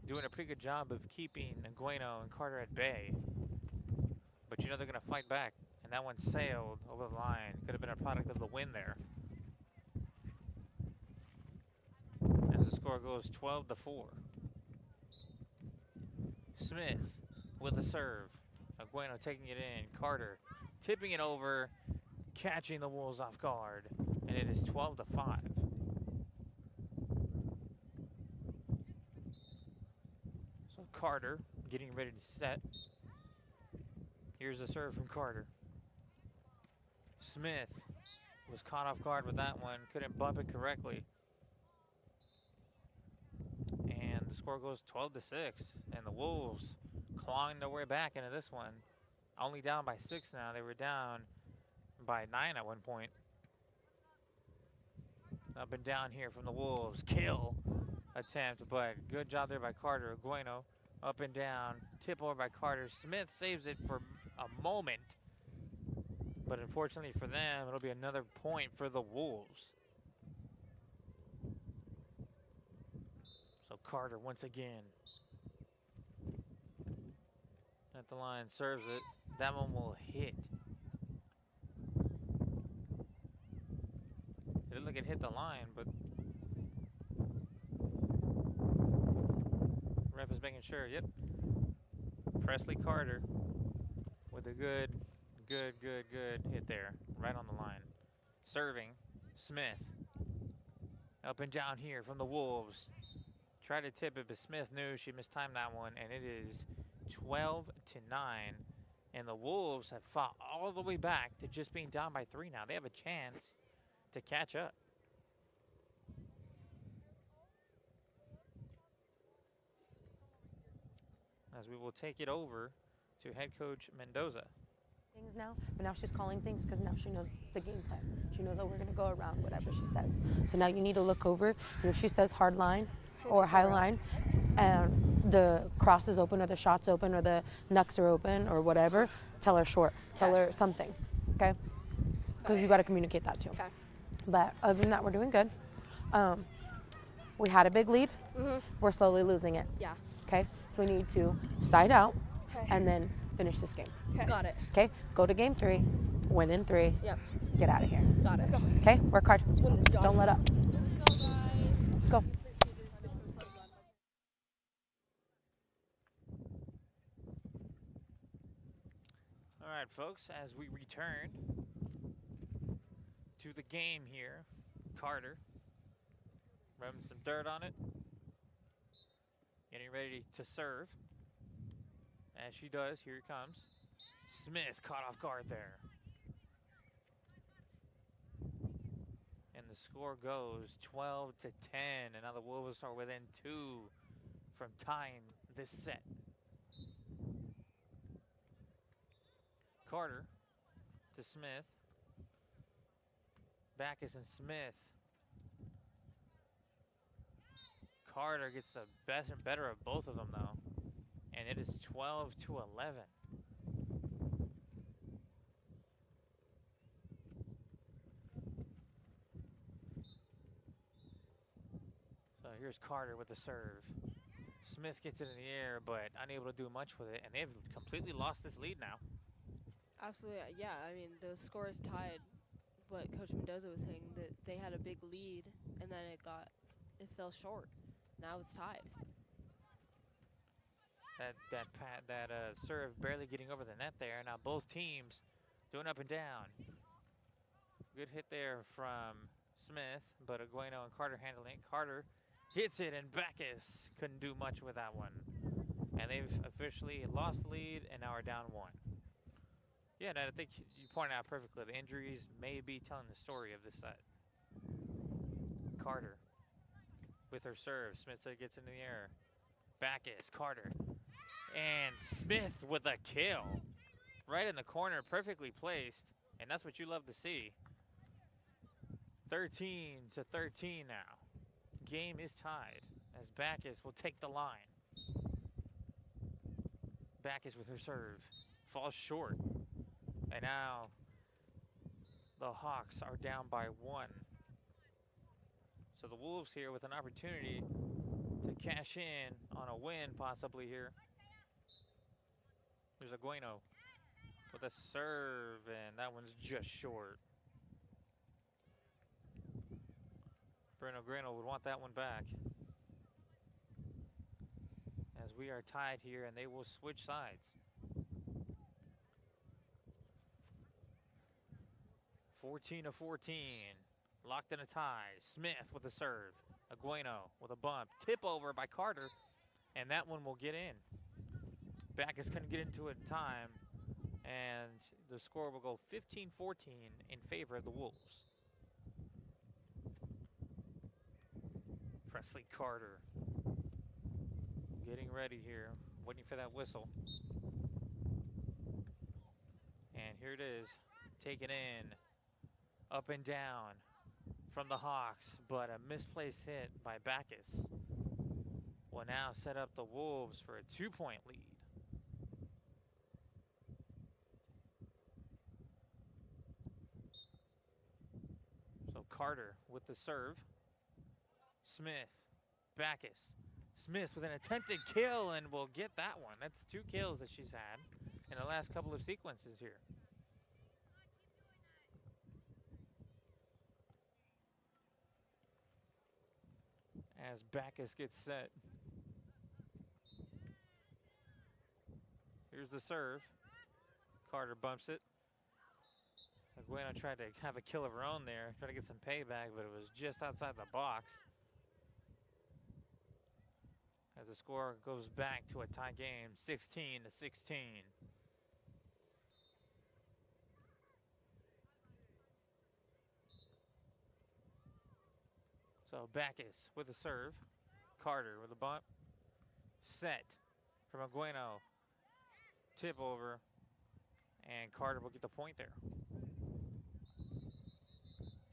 doing a pretty good job of keeping Agueno and Carter at bay. But you know they're going to fight back. And that one sailed over the line. Could have been a product of the win there. As the score goes 12-4. Smith with the serve. Agueno taking it in. Carter tipping it over. Catching the Wolves off guard. And it is 12-5. So Carter getting ready to set. Here's a serve from Carter. Smith was caught off guard with that one. Couldn't bump it correctly. And the score goes 12-6. And the Wolves clawing their way back into this one. Only down by 6 now. They were down by 9 at one point. Up and down here from the Wolves. Kill attempt, but good job there by Carter. Agueno up and down. Tip over by Carter. Smith saves it for a moment. But unfortunately for them, it'll be another point for the Wolves. So Carter once again at the line, serves it. That one will hit. It looked like it hit the line, but ref is making sure. Yep. Presley Carter with a good hit there, right on the line. Serving, Smith. Up and down here from the Wolves. Tried to tip it, but Smith knew she mistimed that one, and it is 12-9. And the Wolves have fought all the way back to just being down by 3 now. They have a chance to catch up. As we will take it over to head coach Mendoza. Things now, but now she's calling things because now she knows the game plan. She knows that we're going to go around whatever she says. So now you need to look over, and if she says hard line or high line, and the cross is open or the shot's open or the knucks are open or whatever, tell her short. Tell her something, okay? Because you got to communicate that too. Okay. But other than that, we're doing good. We had a big lead. We're slowly losing it. Yeah. Okay, so we need to side out Okay. and then finish this game. Okay. Got it. Okay, go to game 3, win in 3, Yep. get out of here. Got it. Let's go. Okay, work hard. win this job. Don't let up. Let's go. All right, folks, as we return to the game here, Carter rubbing some dirt on it, getting ready to serve. As she does, here it comes. Smith caught off guard there. And the score goes 12-10, and now the Wolves are within 2 from tying this set. Carter to Smith. Backus and Smith. Carter gets the best and better of both of them though. And it is 12-11. So here's Carter with the serve. Smith gets it in the air, but unable to do much with it, and they've completely lost this lead now. Absolutely, yeah. I mean, the score is tied. What Coach Mendoza was saying, that they had a big lead, and then it fell short. Now it's tied. That serve barely getting over the net there. Now both teams doing up and down. Good hit there from Smith, but Agueno and Carter handling it. Carter hits it, and Backus couldn't do much with that one. And they've officially lost the lead and now are down 1. Yeah, and I think you pointed out perfectly. The injuries may be telling the story of this set. Carter with her serve. Smith gets into the air. Backus, Carter. And Smith with a kill. Right in the corner, perfectly placed. And that's what you love to see. 13-13 now. Game is tied as Backus will take the line. Backus with her serve. Falls short. And now the Hawks are down by 1. So the Wolves here with an opportunity to cash in on a win possibly here. There's Agueno with a serve, and that one's just short. Bruno Agueno would want that one back. As we are tied here, and they will switch sides. 14-14, locked in a tie. Smith with a serve. Agueno with a bump. Tip over by Carter, and that one will get in. Backus couldn't get into it in time, and the score will go 15-14 in favor of the Wolves. Presley Carter getting ready here, waiting for that whistle. And here it is, taken in, up and down from the Hawks, but a misplaced hit by Backus will now set up the Wolves for a 2-point lead. So Carter with the serve. Smith, Backus. Smith with an attempted kill, and will get that one. That's 2 kills that she's had in the last couple of sequences here. As Backus gets set. Here's the serve. Carter bumps it. Agueno tried to have a kill of her own there, try to get some payback, but it was just outside the box. As the score goes back to a tie game, 16-16. So Backus with a serve. Carter with a bump. Set from Agueno. Tip over. And Carter will get the point there.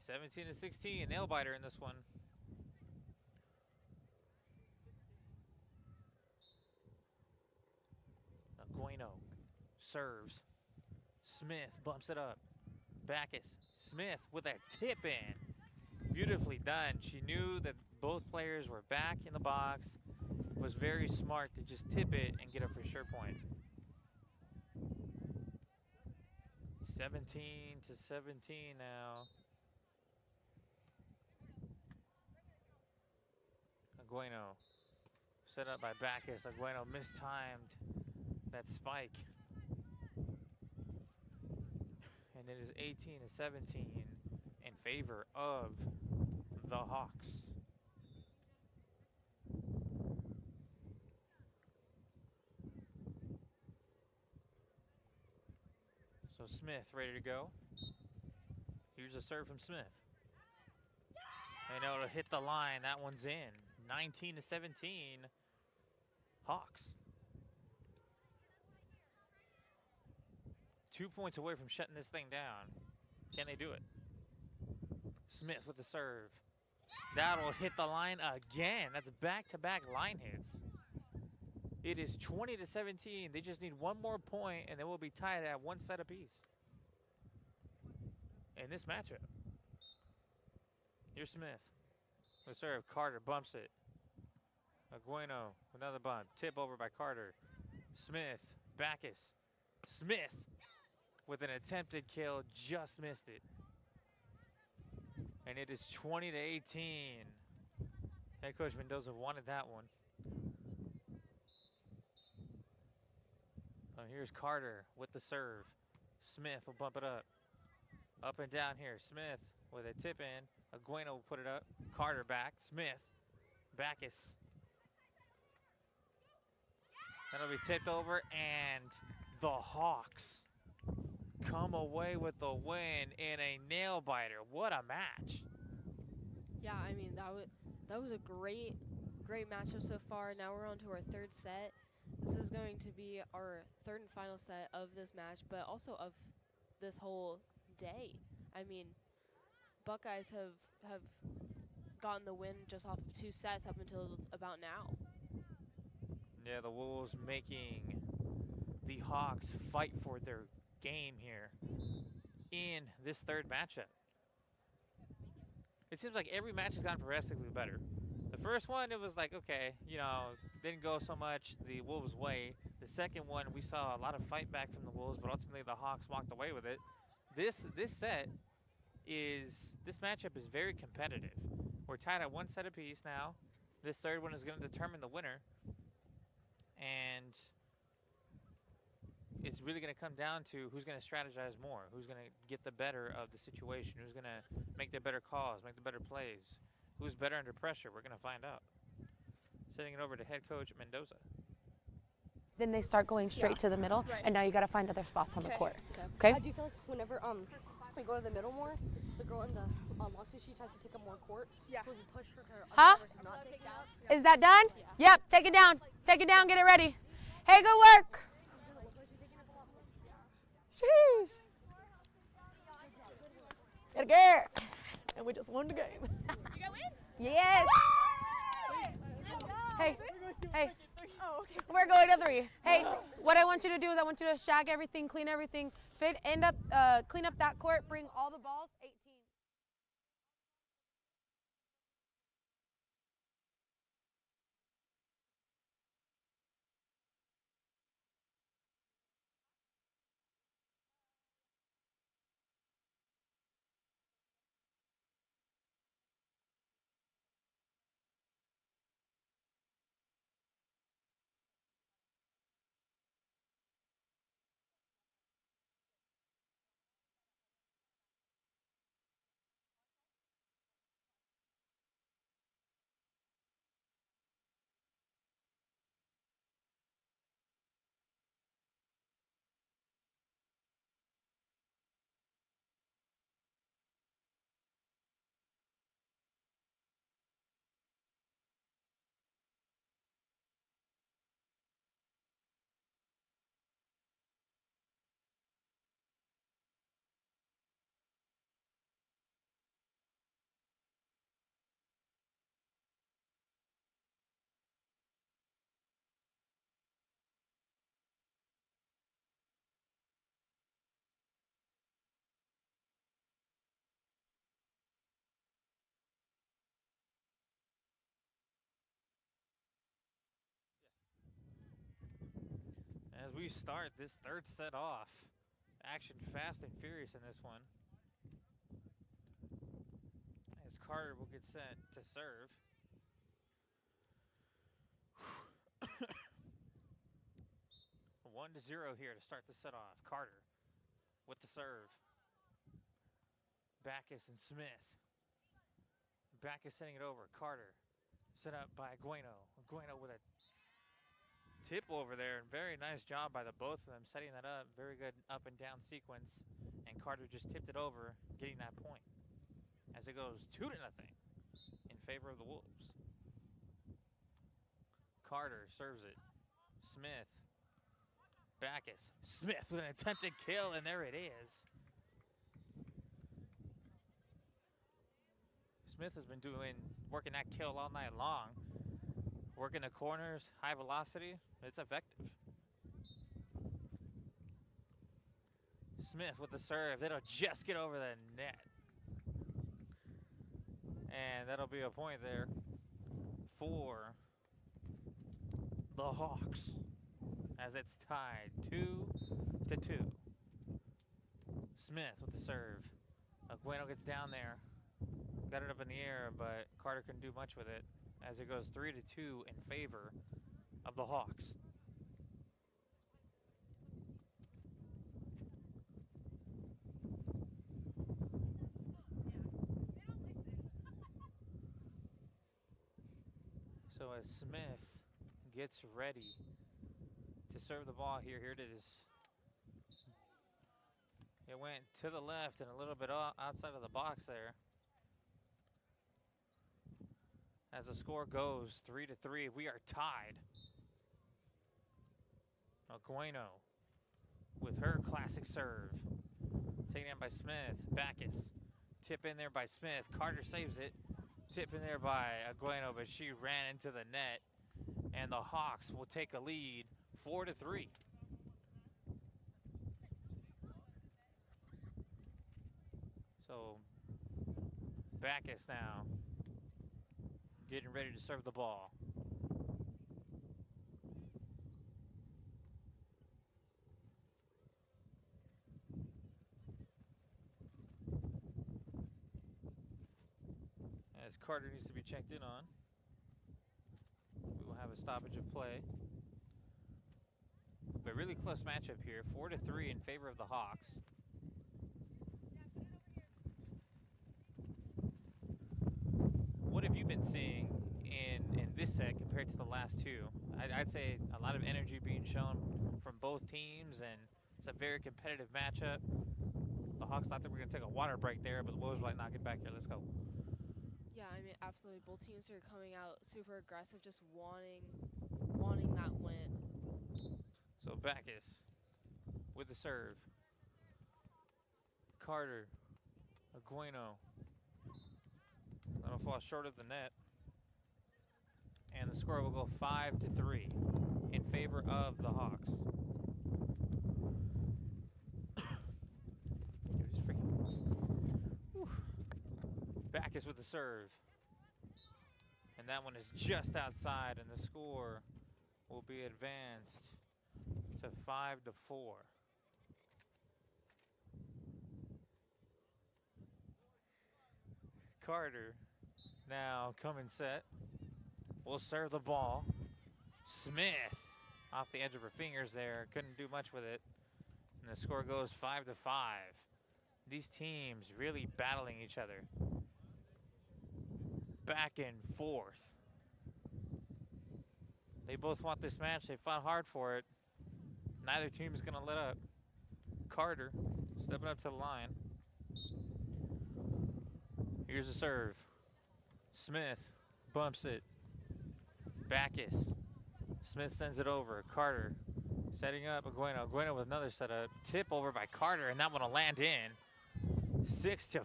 17-16, nail biter in this one. Agueno serves. Smith bumps it up. Backus. Smith with a tip in. Beautifully done. She knew that both players were back in the box. Was very smart to just tip it and get a for sure point. 17-17 now. Agueno set up by Backus. Agueno mistimed that spike. And it is 18-17 in favor of the Hawks. So Smith ready to go. Here's a serve from Smith. And it'll hit the line. That one's in. 19-17. Hawks. 2 points away from shutting this thing down. Can they do it? Smith with the serve. That'll hit the line again. That's back-to-back line hits. It is 20-17. They just need one more point, and they will be tied at one set apiece in this matchup. Here's Smith. The serve. Carter bumps it. Agueno, another bump. Tip over by Carter. Smith. Backus. Smith with an attempted kill. Just missed it. And it is 20-18. Head coach Mendoza wanted that one. Oh, here's Carter with the serve. Smith will bump it up. Up and down here. Smith with a tip in. Agueno will put it up. Carter back. Smith. Backus. That'll be tipped over, and the Hawks come away with the win in a nail biter. What a match. Yeah, I mean, that was a great matchup so far. Now we're on to our third set. This is going to be our third and final set of this match, but also of this whole day. I mean, Buckeyes have gotten the win just off of 2 sets up until about now. Yeah, the Wolves making the Hawks fight for their game here in this third matchup. It seems like every match has gotten progressively better. The first one, it was like, okay, you know, didn't go so much the Wolves' way. The second one, we saw a lot of fight back from the Wolves, but ultimately the Hawks walked away with it. This matchup is very competitive. We're tied at one set apiece now. This third one is going to determine the winner. And it's really going to come down to who's going to strategize more, who's going to get the better of the situation, who's going to make the better calls, make the better plays, who's better under pressure. We're going to find out. Sending it over to head coach Mendoza. Then they start going straight to the middle, Right. and now you got to find other spots on the court. I Okay? do feel like whenever we go to the middle more, the girl in the loxy, she tries to take up more court. Yeah. So we push her to Huh? versus not take out. Is that done? Yep, take it down. Take it down, get it ready. Hey, good work. Sheesh. Get a girl. And we just won the game. You got win? Yes. Hey, hey. Oh, okay. We're going to 3. Hey, what I want you to do is I want you to shag everything, clean everything, clean up that court, bring all the balls, 18. As we start this third set off, action fast and furious in this one. As Carter will get set to serve. 1-0 here to start the set off. Carter with the serve. Backus and Smith. Backus sending it over. Carter set up by Agueno. Agueno with a tip over there. Very nice job by the both of them setting that up. Very good up and down sequence. And Carter just tipped it over, getting that point. As it goes 2-0 in favor of the Wolves. Carter serves it. Smith. Backus. Smith with an attempted kill, and there it is. Smith has been working that kill all night long. Working the corners, high velocity. It's effective. Smith with the serve. That'll just get over the net. And that'll be a point there for the Hawks as it's tied 2-2. Smith with the serve. Agueno gets down there. Got it up in the air, but Carter couldn't do much with it as it goes 3-2 in favor of the Hawks. So as Smith gets ready to serve the ball here it is. It went to the left and a little bit outside of the box there. As the score goes 3-3, we are tied. Agueno with her classic serve. Taken in by Smith. Backus. Tip in there by Smith. Carter saves it. Tip in there by Agueno, but she ran into the net. And the Hawks will take a lead 4-3. So Backus now getting ready to serve the ball. As Carter needs to be checked in on, we will have a stoppage of play. But really close matchup here, 4-3 in favor of the Hawks. What have you been seeing in this set compared to the last two? I'd say a lot of energy being shown from both teams, and it's a very competitive matchup. The Hawks thought that we were going to take a water break there, but the Wolves were like, nah, get back here, let's go. Yeah, I mean, absolutely. Both teams are coming out super aggressive, just wanting that win. So Backus with the serve. Carter, Agueno. That'll fall short of the net. And the score will go 5-3 in favor of the Hawks. It was freaking. Whew. Backus with the serve. And that one is just outside, and the score will be advanced to 5-4. Carter now coming set. Will serve the ball. Smith off the edge of her fingers there. Couldn't do much with it. And the score goes 5-5. These teams really battling each other. Back and forth. They both want this match. They fought hard for it. Neither team is going to let up. Carter stepping up to the line. Here's the serve. Smith bumps it. Backus. Smith sends it over. Carter setting up Agueno. Agueno with another setup. Tip over by Carter, and that one will land in. 6-5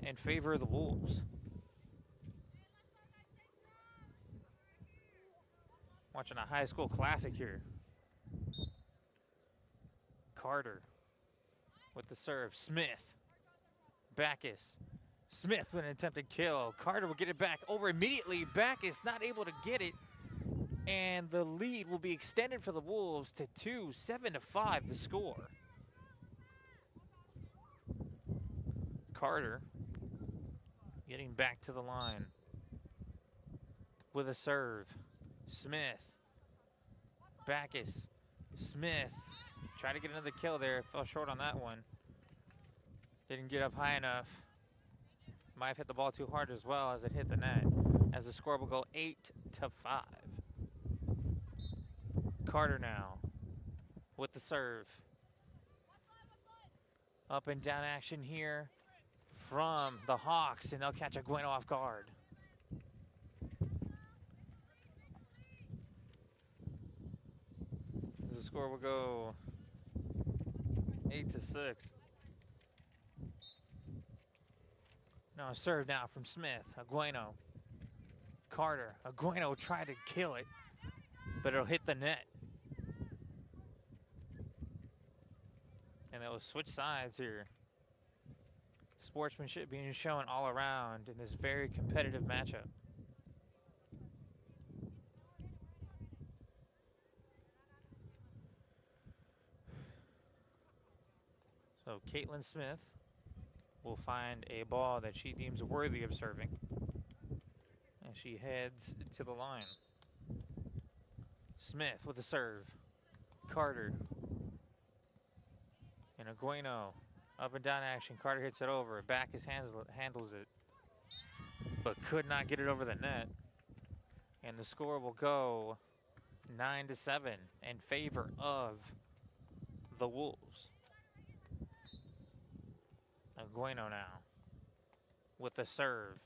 in favor of the Wolves. Watching a high school classic here. Carter with the serve. Smith. Backus. Smith with an attempted kill. Carter will get it back over immediately. Backus not able to get it. And the lead will be extended for the Wolves to 2, 7-5 the score. Carter getting back to the line with a serve. Smith. Backus. Smith. Tried to get another kill there. Fell short on that one. Didn't get up high enough. Might have hit the ball too hard as well as it hit the net. As the score will go 8-5. Carter now with the serve. Up and down action here from the Hawks, and they'll catch Agueno off guard. score will go 8-6. No, serve now from Smith. Agueno. Carter. Agueno tried to kill it, but it'll hit the net. And they'll switch sides here. Sportsmanship being shown all around in this very competitive matchup. So Caitlin Smith will find a ball that she deems worthy of serving. And she heads to the line. Smith with the serve. Carter. And Agueno. Up and down action. Carter hits it over. Backus handles it. But could not get it over the net. And the score will go 9-7 in favor of the Wolves. Agueno now with the serve.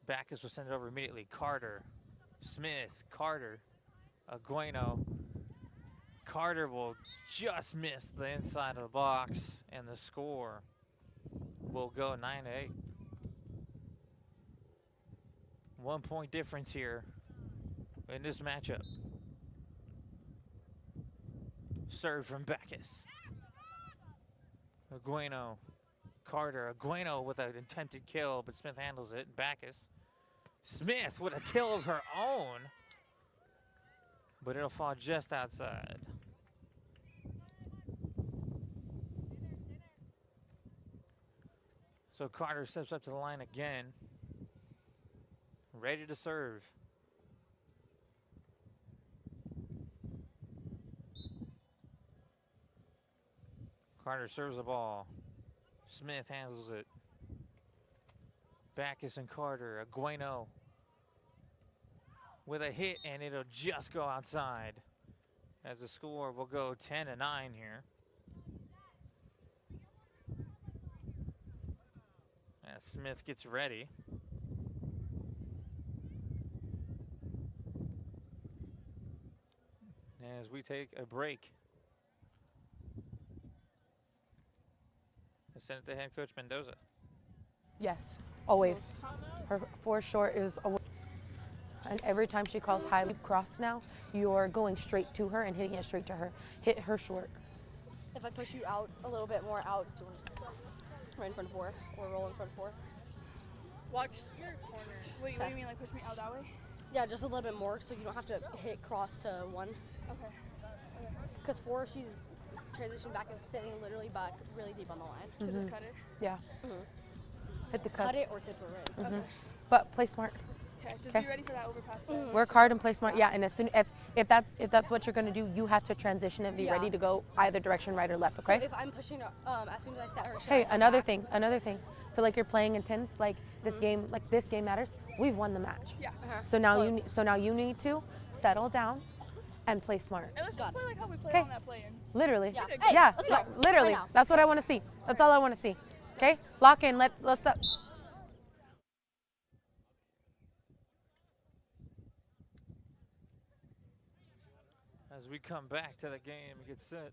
Backus will send it over immediately. Carter, Smith, Carter, Agueno. Carter will just miss the inside of the box, and the score will go 9-8. 1 point difference here in this matchup. Serve from Backus. Agueno, Carter, Agueno with an attempted kill, but Smith handles it. Backus, Smith with a kill of her own, but it'll fall just outside. So Carter steps up to the line again, ready to serve. Carter serves the ball. Smith handles it. Backus and Carter. Agueno with a hit, and it'll just go outside as the score will go 10-9 here. As Smith gets ready. As we take a break. Send it to head coach Mendoza. Yes, always. Her four short is always. And every time she calls high cross now, you're going straight to her and hitting it straight to her. Hit her short. If I push you out a little bit more out, right in front of 4 or roll in front of 4. Watch your corner. Wait, what do you mean, like push me out that way? Yeah, just a little bit more so you don't have to hit cross to 1. Okay. Because 4, she's transition back and sitting literally back really deep on the line. So just cut it? Yeah. Hit the cut. Cut it or tip her in. Okay. But play smart. Okay, just be ready for that overpass. Work hard and play smart. Yeah, and as soon if that's what you're gonna do, you have to transition and be ready to go either direction, right or left. Okay. So if I'm pushing, as soon as I set her. Hey, another thing. Feel like you're playing intense. Like this game matters. We've won the match. Yeah. So now you need to settle down and play smart. And let's just play like how we played on that play-in. Literally. Yeah. Hey, Yeah. let's go. Literally. Right now. That's what I want to see. That's all I want to see. Okay. Lock in. Let's up. As we come back to the game, get set.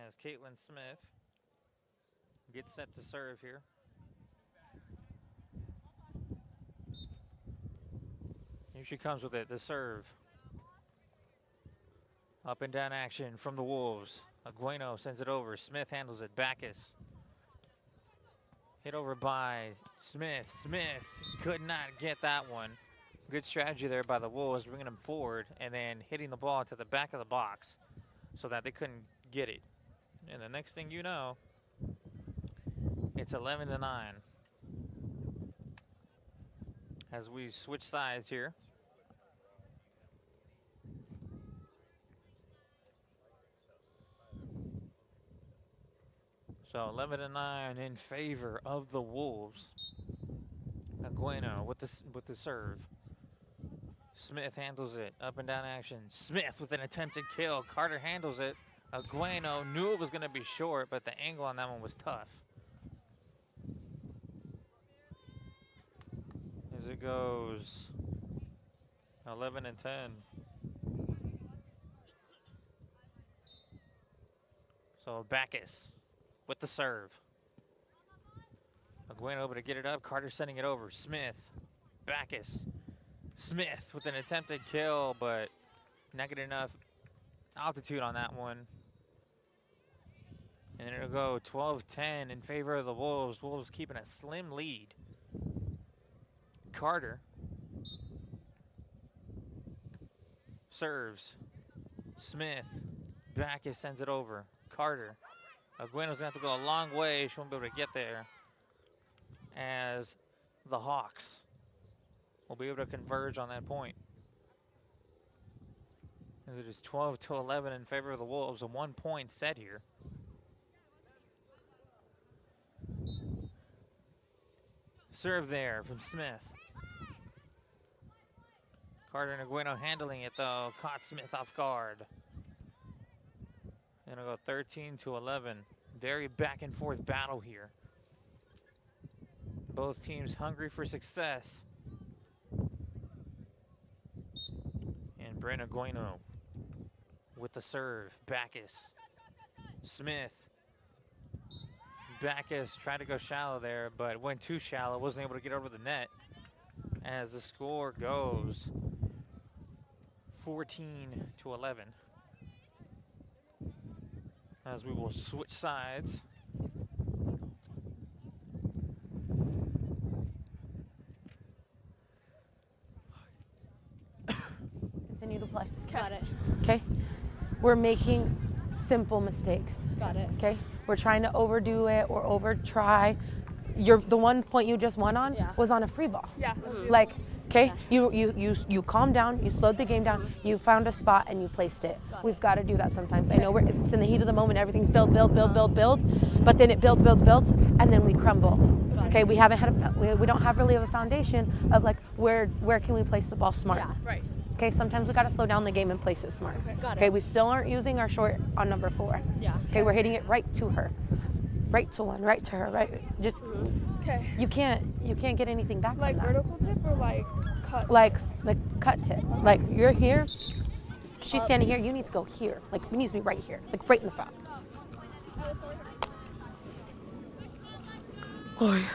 As Caitlin Smith gets set to serve here. Here she comes with it, the serve. Up and down action from the Wolves. Agueno sends it over. Smith handles it. Backus. Hit over by Smith. Smith could not get that one. Good strategy there by the Wolves, bringing them forward and then hitting the ball to the back of the box so that they couldn't get it. And the next thing you know, it's 11-9. As we switch sides here. So 11-9 in favor of the Wolves. Agueno with the serve. Smith handles it. Up and down action. Smith with an attempted kill. Carter handles it. Agueno knew it was going to be short, but the angle on that one was tough. as it goes 11 and 10. So Backus with the serve. Agueno able to get it up. Carter sending it over. Smith. Backus. Smith with an attempted kill, but not getting enough altitude on that one. And it'll go 12-10 in favor of the Wolves. Wolves keeping a slim lead. Carter serves. Smith. Backus sends it over. Carter. Agueno's gonna have to go a long way. She won't be able to get there. As the Hawks will be able to converge on that point. As it is 12-11 in favor of the Wolves. A 1 point set here. Serve there from Smith. Carter and Agueno handling it though. Caught Smith off guard. And it'll go 13-11. Very back and forth battle here. Both teams hungry for success. And Brent Agueno with the serve. Backus. Smith. Backus tried to go shallow there, but went too shallow. Wasn't able to get over the net. As the score goes 14-11. As we will switch sides. Continue to play. Got it. Okay? We're making simple mistakes. Got it. Okay? We're trying to overdo it or over try. The 1 point you just won on Yeah. was on a free ball. Yeah. That's beautiful. Like, okay, you calmed down, you slowed the game down, you found a spot and you placed it. We've got to do that sometimes. I know it's in the heat of the moment, everything's build, but then it builds, and then we crumble. Okay, we haven't had we don't have really a foundation of like where can we place the ball smart. Yeah. Right. Okay, sometimes we got to slow down the game and place it smart. Got it. Okay, we still aren't using our short on number 4. Yeah. Okay, we're hitting it right to her. Right to one, right to her, right. Just Okay. you can't get anything back Like from that. vertical tip or like cut? Like cut tip. Like you're here, she's standing here, you need to go here. Like it needs to be right here, like right in the front. Oh yeah.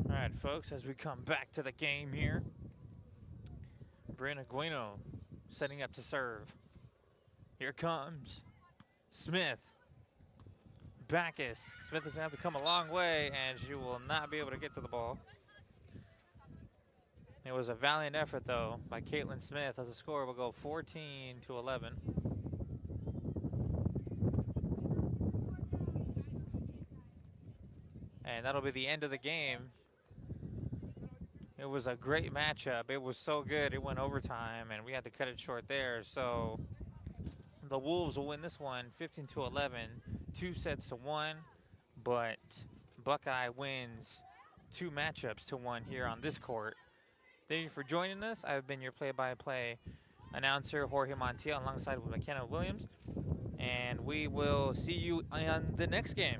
All right, folks, as we come back to the game here. Brent Agueno setting up to serve. Here comes Smith. Backus. Smith is going to have to come a long way, and she will not be able to get to the ball. It was a valiant effort, though, by Caitlin Smith, as the score will go 14-11. And that'll be the end of the game. It was a great matchup. It was so good, it went overtime, and we had to cut it short there. So the Wolves will win this one 15-11, 2-1, but Buckeye wins 2 matchups to 1 here on this court. Thank you for joining us. I've been your play-by-play announcer, Jorge Montiel, alongside with McKenna Williams, and we will see you on the next game.